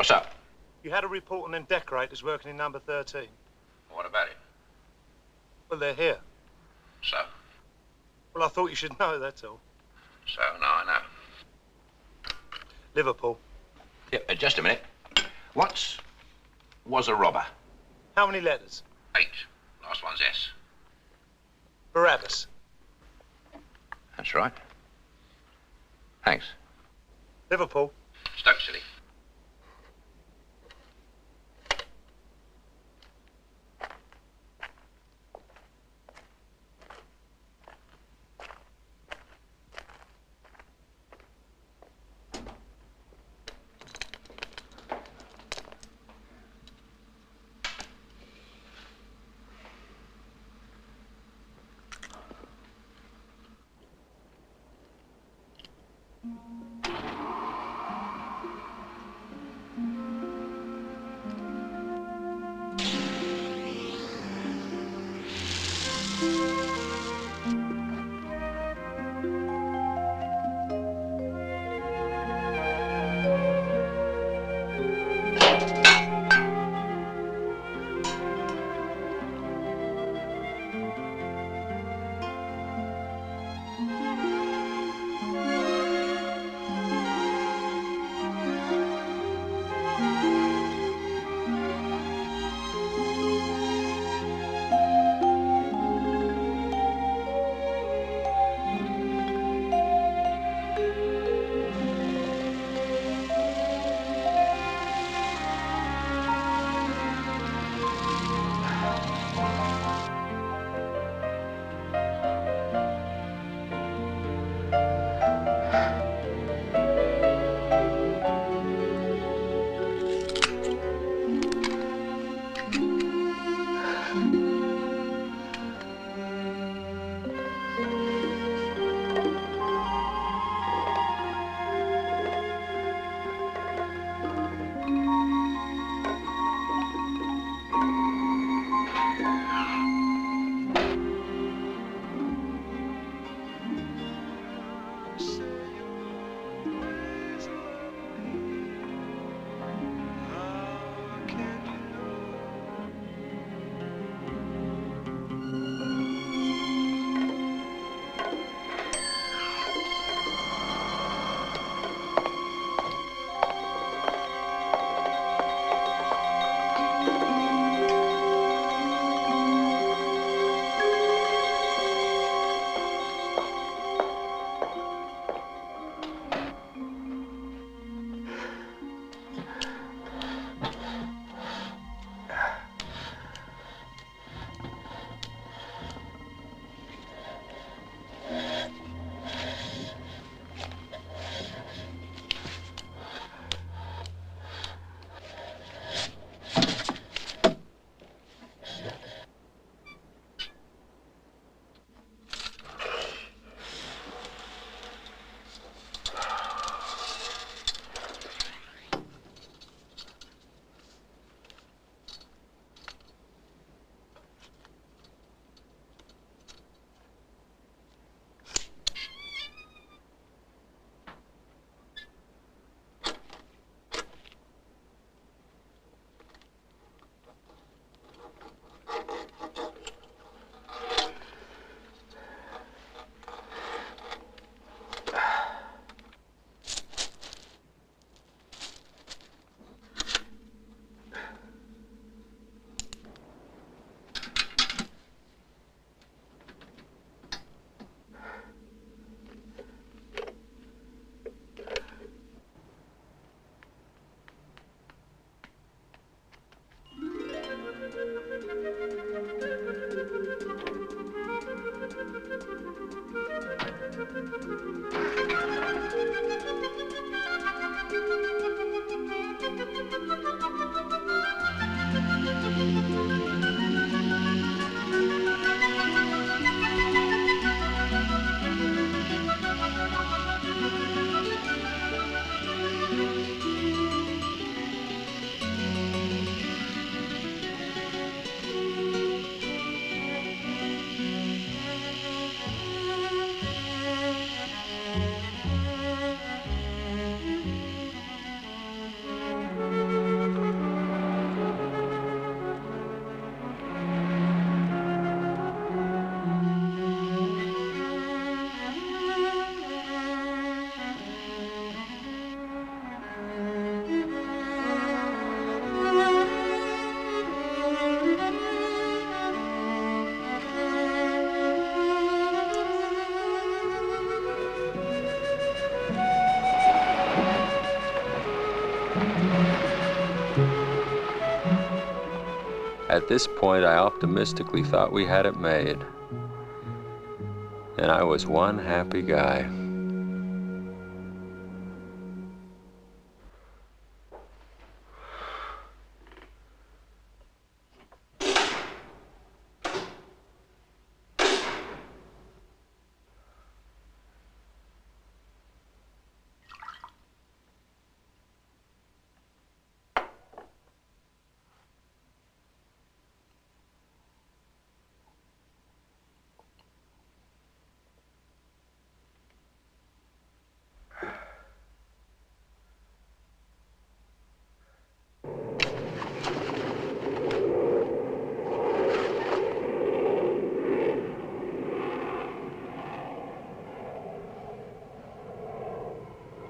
What's up? You had a report on them decorators working in number 13. What about it? Well, they're here. So? Well, I thought you should know, that's all. So, now I know. Liverpool. Yeah, just a minute. Was a robber? How many letters? 8. Last one's S. Barabbas. That's right. Thanks. Liverpool. Stoke City. At this point, I optimistically thought we had it made. And I was one happy guy.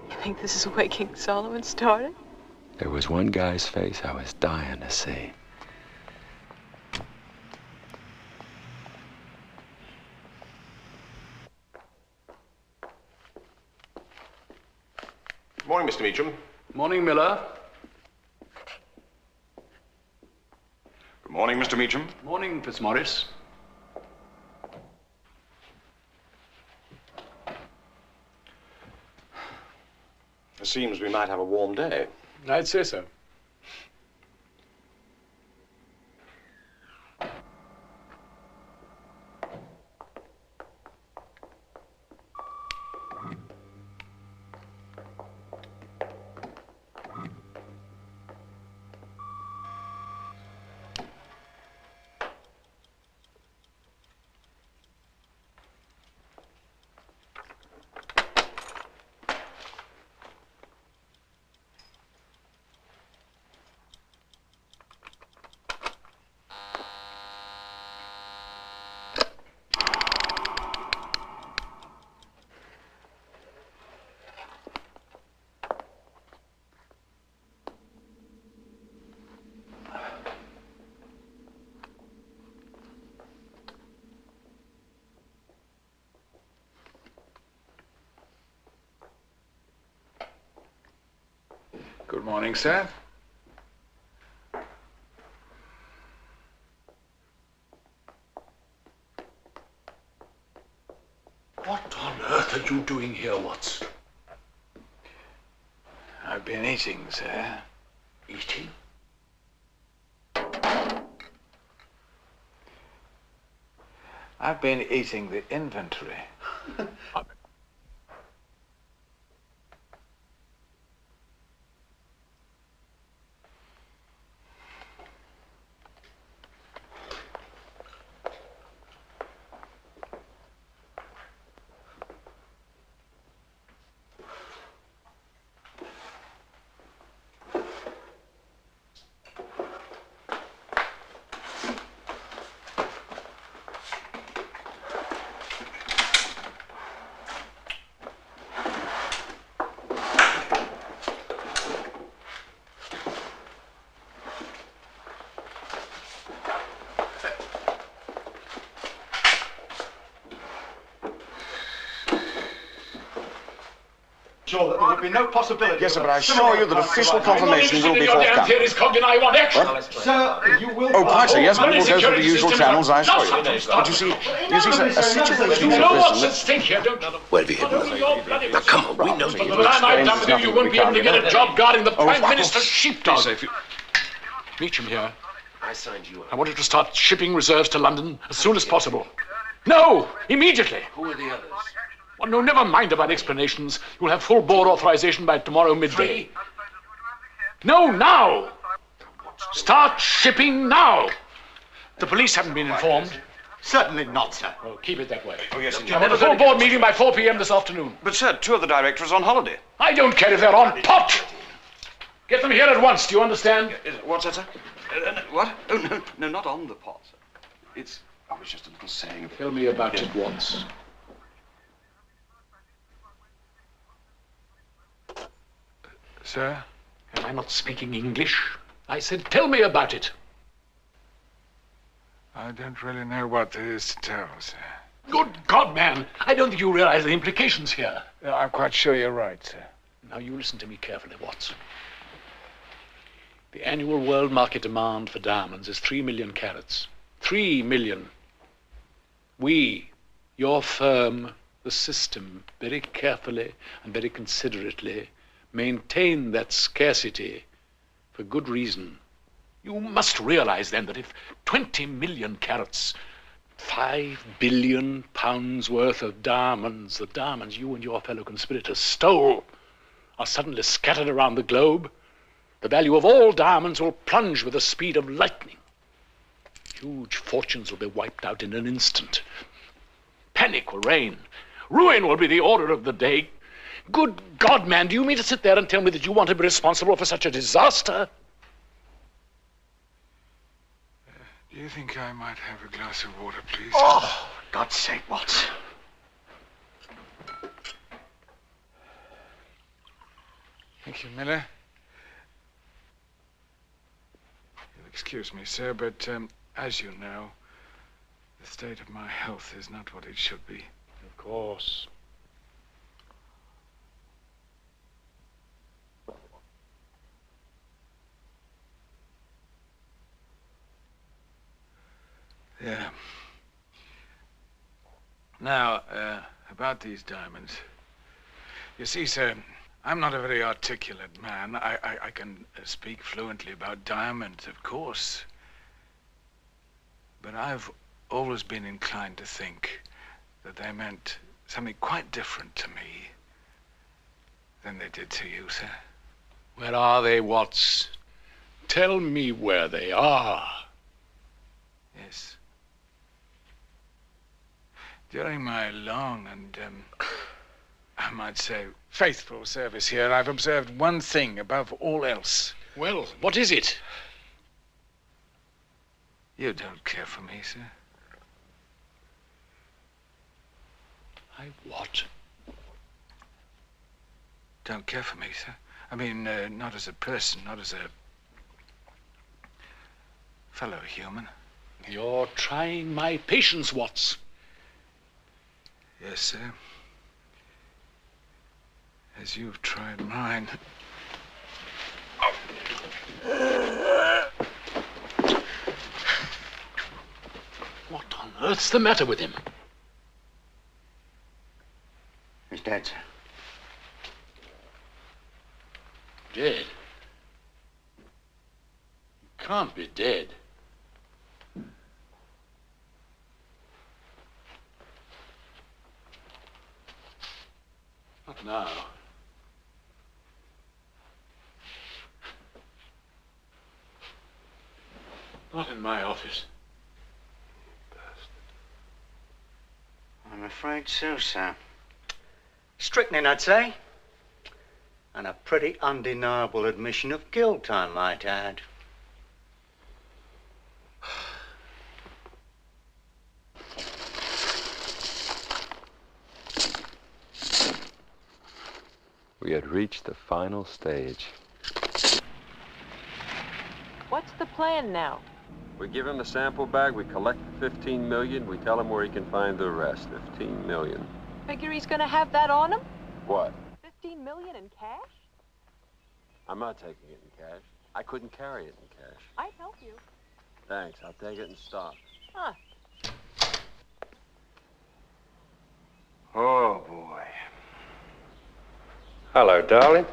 You think this is where King Solomon started? There was one guy's face I was dying to see. Good morning, Mr. Meacham. Morning, Miller. Good morning, Mr. Meacham. Morning, Fitzmaurice. It seems we might have a warm day. I'd say so. Good morning, sir. What on earth are you doing here, Watts? I've been eating, sir. Eating? I've been eating the inventory. Sure that there would be no possibility. Yes, sir, but I assure you that official confirmation will be forthcoming. Sir, you will. Oh, quite so. Yes, we will go through the usual channels, I assure you. But you see, sir, a situation has arisen. Well, be hidden. Now, come on, we know For the man I've done with you, you won't be able to get a job guarding the Prime Minister's sheepdog. Meacham here. I signed you up. I wanted to start shipping reserves to London as soon as possible. No! Immediately! Who are the others? Well, no, never mind about explanations. You'll have full board authorization by tomorrow midday. No, now! Start shipping now! The police haven't been informed. Certainly not, sir. Well, keep it that way. Oh, yes, indeed. I want a full board meeting by 4 p.m. this afternoon. But, sir, 2 of the directors are on holiday. I don't care if they're on pot! Get them here at once, do you understand? What's that, sir? What? Oh, no, no, not on the pot, sir. It's just a little saying. Tell me about it once. Sir? Am I not speaking English? I said, tell me about it. I don't really know what there is to tell, sir. Good God, man. I don't think you realize the implications here. I'm quite sure you're right, sir. Now, you listen to me carefully, Watson. The annual world market demand for diamonds is 3 million carats. 3 million. We, your firm, the system, very carefully and very considerately maintain that scarcity for good reason. You must realize then that if 20 million carats, 5 billion pounds worth of diamonds, the diamonds you and your fellow conspirators stole, are suddenly scattered around the globe, the value of all diamonds will plunge with the speed of lightning. Huge fortunes will be wiped out in an instant. Panic will reign. Ruin will be the order of the day. Good God, man, do you mean to sit there and tell me that you want to be responsible for such a disaster? Do you think I might have a glass of water, please? Oh, God's sake, Watts. Thank you, Miller. You'll excuse me, sir, but as you know, the state of my health is not what it should be. Of course. Yeah. Now, about these diamonds. You see, sir, I'm not a very articulate man. I can speak fluently about diamonds, of course. But I've always been inclined to think that they meant something quite different to me than they did to you, sir. Where are they, Watts? Tell me where they are. Yes. During my long and, I might say, faithful service here, I've observed one thing above all else. Well, what is it? You don't care for me, sir. I what? Don't care for me, sir. I mean, not as a person, not as a fellow human. You're trying my patience, Watts. Yes, sir. As you've tried mine. What on earth's the matter with him? He's dead, sir. Dead? He can't be dead. Not now. Not in my office. I'm afraid so, sir. Strychnine, I'd say. And a pretty undeniable admission of guilt, I might add. We had reached the final stage. What's the plan now? We give him the sample bag, we collect the 15 million, we tell him where he can find the rest. 15 million. Figure he's gonna have that on him? What? 15 million in cash? I'm not taking it in cash. I couldn't carry it in cash. I'd help you. Thanks, I'll take it in stock. Huh. Oh, boy. Hello, darling.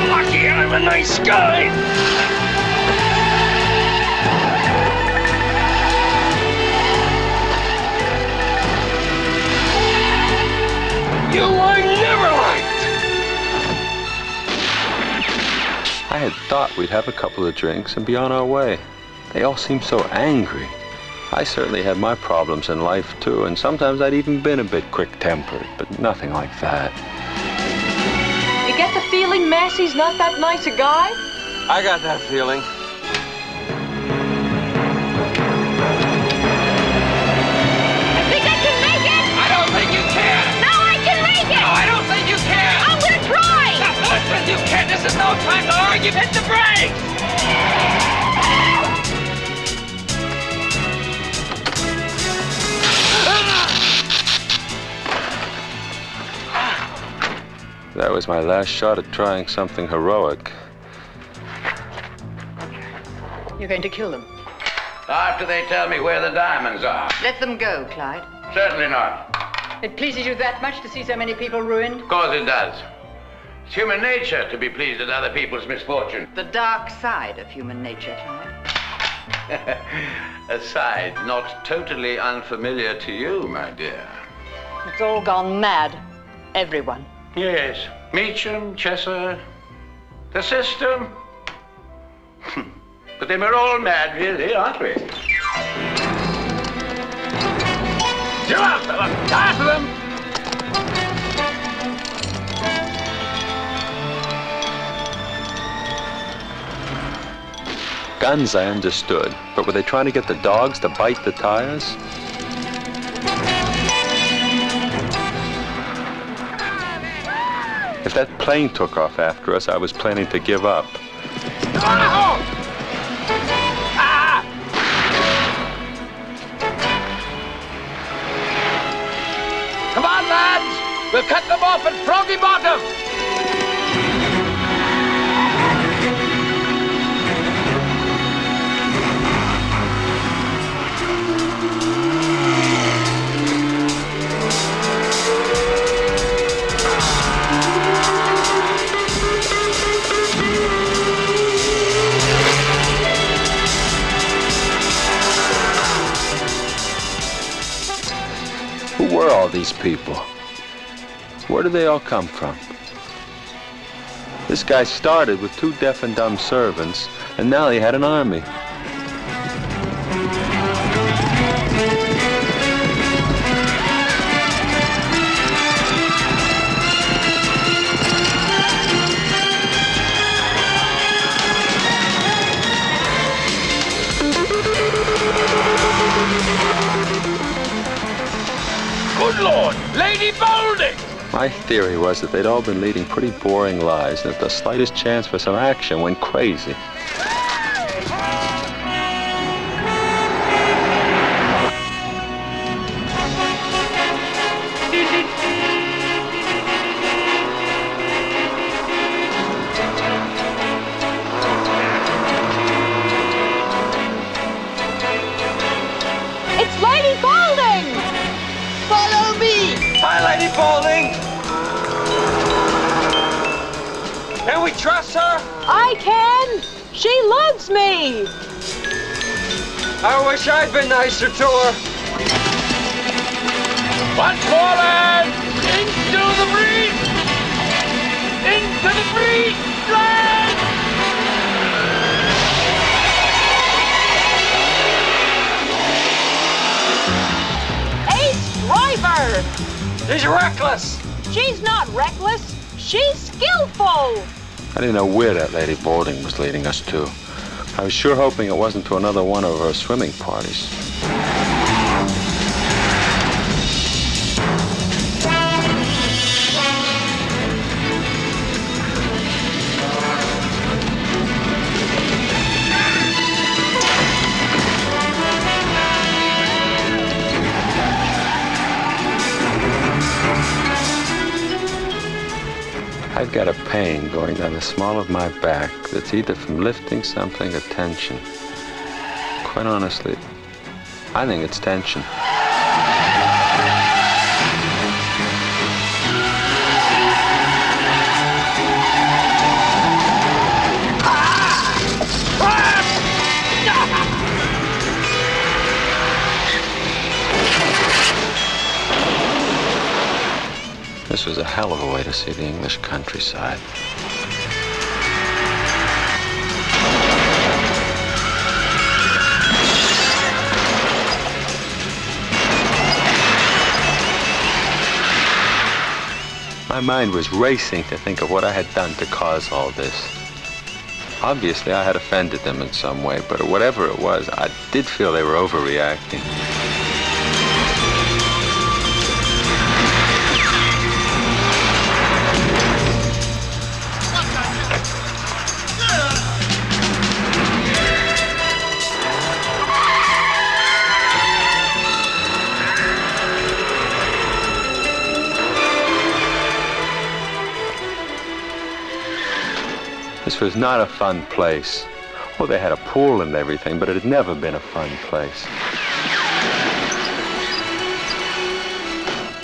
Lucky I'm a nice guy. You I never liked. I had thought we'd have a couple of drinks and be on our way. They all seemed so angry. I certainly had my problems in life, too, and sometimes I'd even been a bit quick-tempered, but nothing like that. You get the feeling Massey's not that nice a guy? I got that feeling. I think I can make it! I don't think you can! No, I can make it! No, I don't think you can! I'm gonna try! Now, listen, you can't. This is no time to argue. Hit the brakes! That was my last shot at trying something heroic. You're going to kill them. After they tell me where the diamonds are. Let them go, Clyde. Certainly not. It pleases you that much to see so many people ruined? Of course it does. It's human nature to be pleased at other people's misfortune. The dark side of human nature, Clyde. A side not totally unfamiliar to you, my dear. It's all gone mad. Everyone. Yes. Meacham, Chesser, the system. But then we're all mad, really, aren't we? Two out, fellas! After them! Guns I understood, but were they trying to get the dogs to bite the tires? If that plane took off after us, I was planning to give up. Come on, lads! We'll cut them off at Froggy Bottom! Who were all these people? Where did they all come from? This guy started with 2 deaf and dumb servants, and now he had an army. Good Lord! Lady Boulding! My theory was that they'd all been leading pretty boring lives, and if the slightest chance for some action went crazy. It's Lady Boulding! Follow me! Hi, Lady Boulding! Can we trust her? I can! She loves me! I wish I'd been nicer to her. Once more, lads! Into the breeze! Into the breeze, lads! Ace Driver! She's reckless! She's not reckless. She's skillful. I didn't know where that Lady Boulding was leading us to. I was sure hoping it wasn't to another one of her swimming parties. I've got a pain going down the small of my back that's either from lifting something or tension. Quite honestly, I think it's tension. This was a hell of a way to see the English countryside. My mind was racing to think of what I had done to cause all this. Obviously, I had offended them in some way, but whatever it was, I did feel they were overreacting. This was not a fun place. Oh, they had a pool and everything, but it had never been a fun place.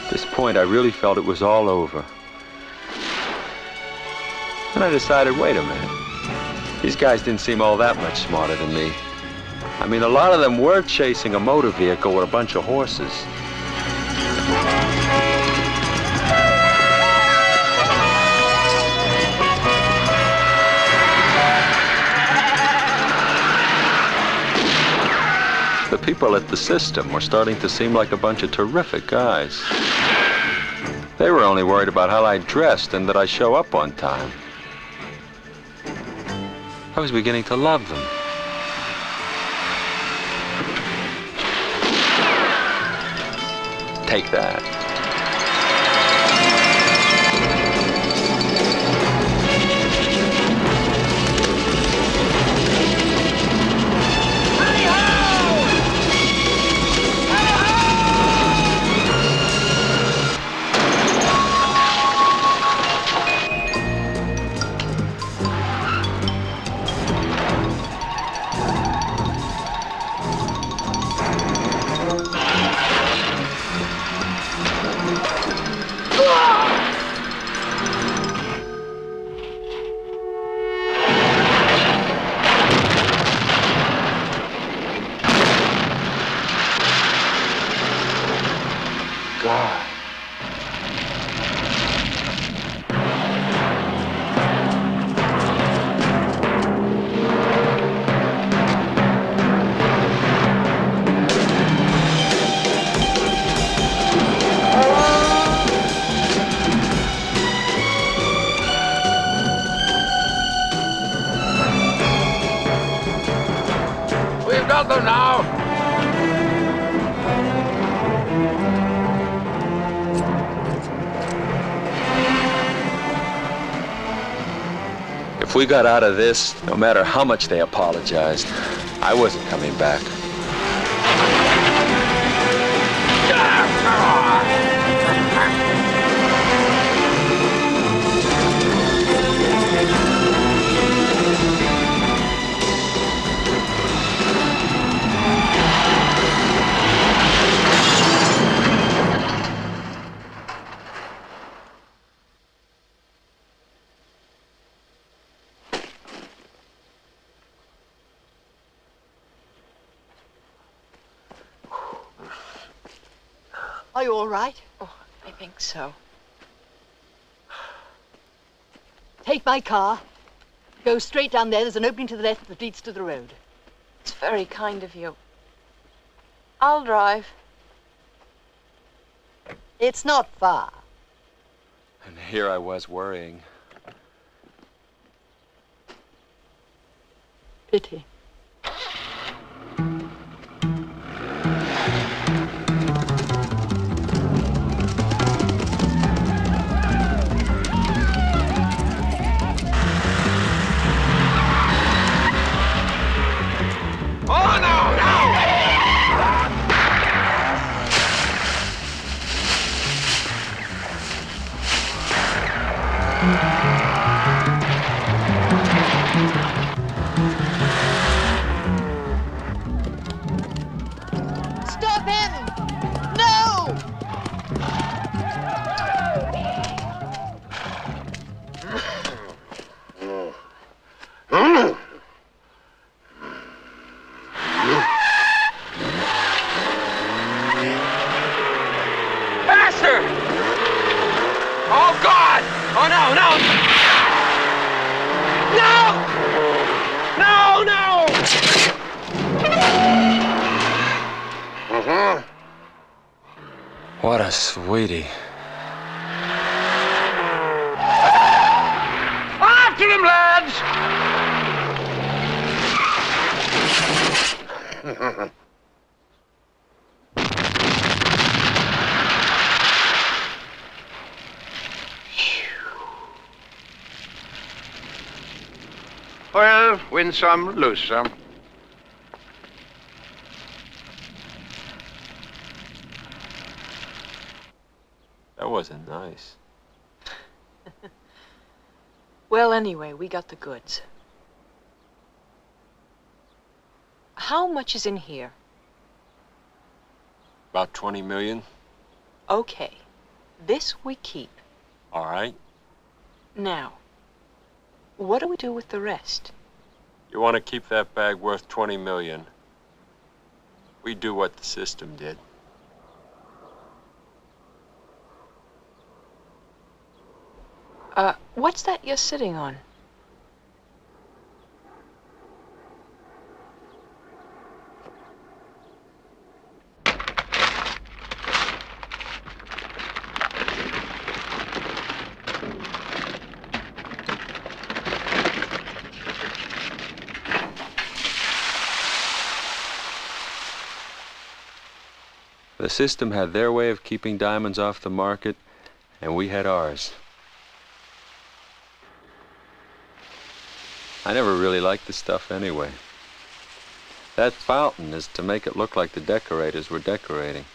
At this point, I really felt it was all over. And I decided, wait a minute. These guys didn't seem all that much smarter than me. I mean, a lot of them were chasing a motor vehicle with a bunch of horses. The people at the system were starting to seem like a bunch of terrific guys. They were only worried about how I dressed and that I show up on time. I was beginning to love them. Take that. Got them now. If we got out of this, no matter how much they apologized, I wasn't coming back. Are you all right? Oh, I think so. Take my car. Go straight down there. There's an opening to the left that leads to the road. It's very kind of you. I'll drive. It's not far. And here I was worrying. Pity. Stop him! No! Bastard! Oh, God! Oh, no, no! No! No, no! What a sweetie. After him, lads! Well, win some, lose some. That wasn't nice. Well, anyway, we got the goods. How much is in here? About 20 million. Okay. This we keep. All right. Now, what do we do with the rest? You want to keep that bag worth 20 million. We do what the system did. What's that you're sitting on? The system had their way of keeping diamonds off the market, and we had ours. I never really liked the stuff anyway. That fountain is to make it look like the decorators were decorating.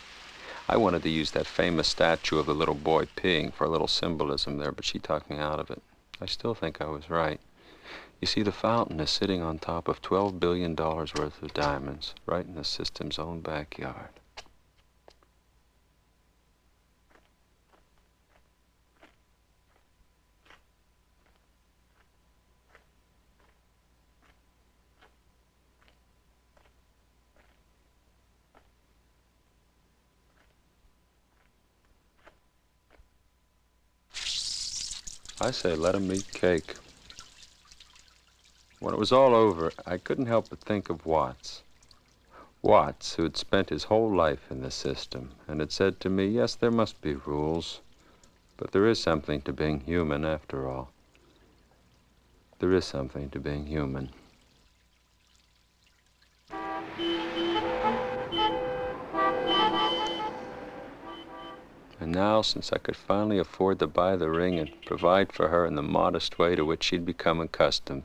I wanted to use that famous statue of the little boy peeing for a little symbolism there, but she talked me out of it. I still think I was right. You see, the fountain is sitting on top of $12 billion worth of diamonds, right in the system's own backyard. I say let 'em eat cake. When it was all over, I couldn't help but think of Watts. Watts, who had spent his whole life in the system, and had said to me, yes, there must be rules, but there is something to being human after all. There is something to being human. And now, since I could finally afford to buy the ring and provide for her in the modest way to which she'd become accustomed,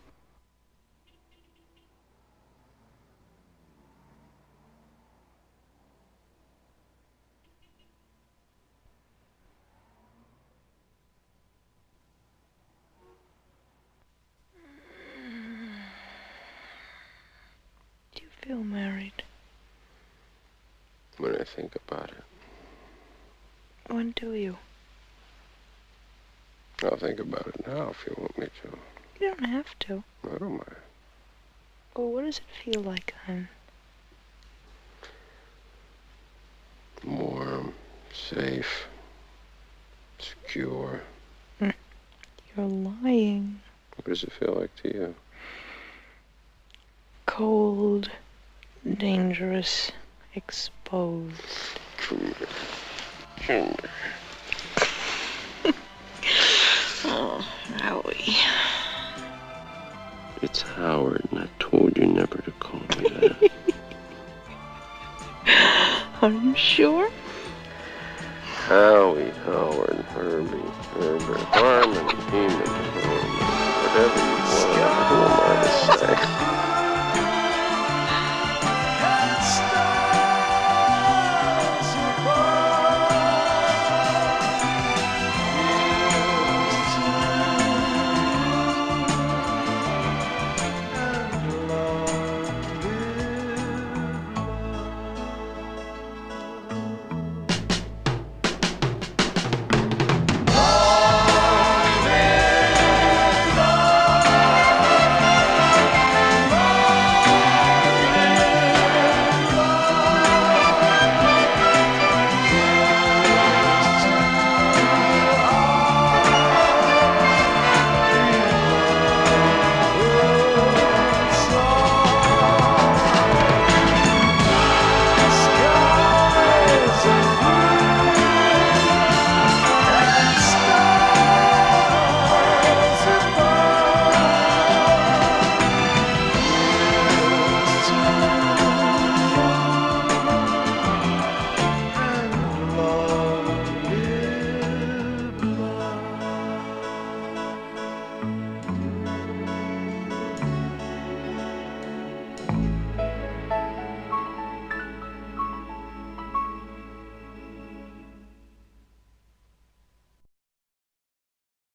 Do you feel married? when I think about it, When do you? I'll think about it now if you want me to. You don't have to. I don't mind. Well, what does it feel like, hon? Warm, safe, secure. You're lying. What does it feel like to you? Cold, dangerous, exposed. Come here. Come here. Oh, Howie. It's Howard, and I told you never to call me that. Are you sure? Howie, Howard, Herbie, Herbert, Harmon, Heman, whatever you want. Who am I to say?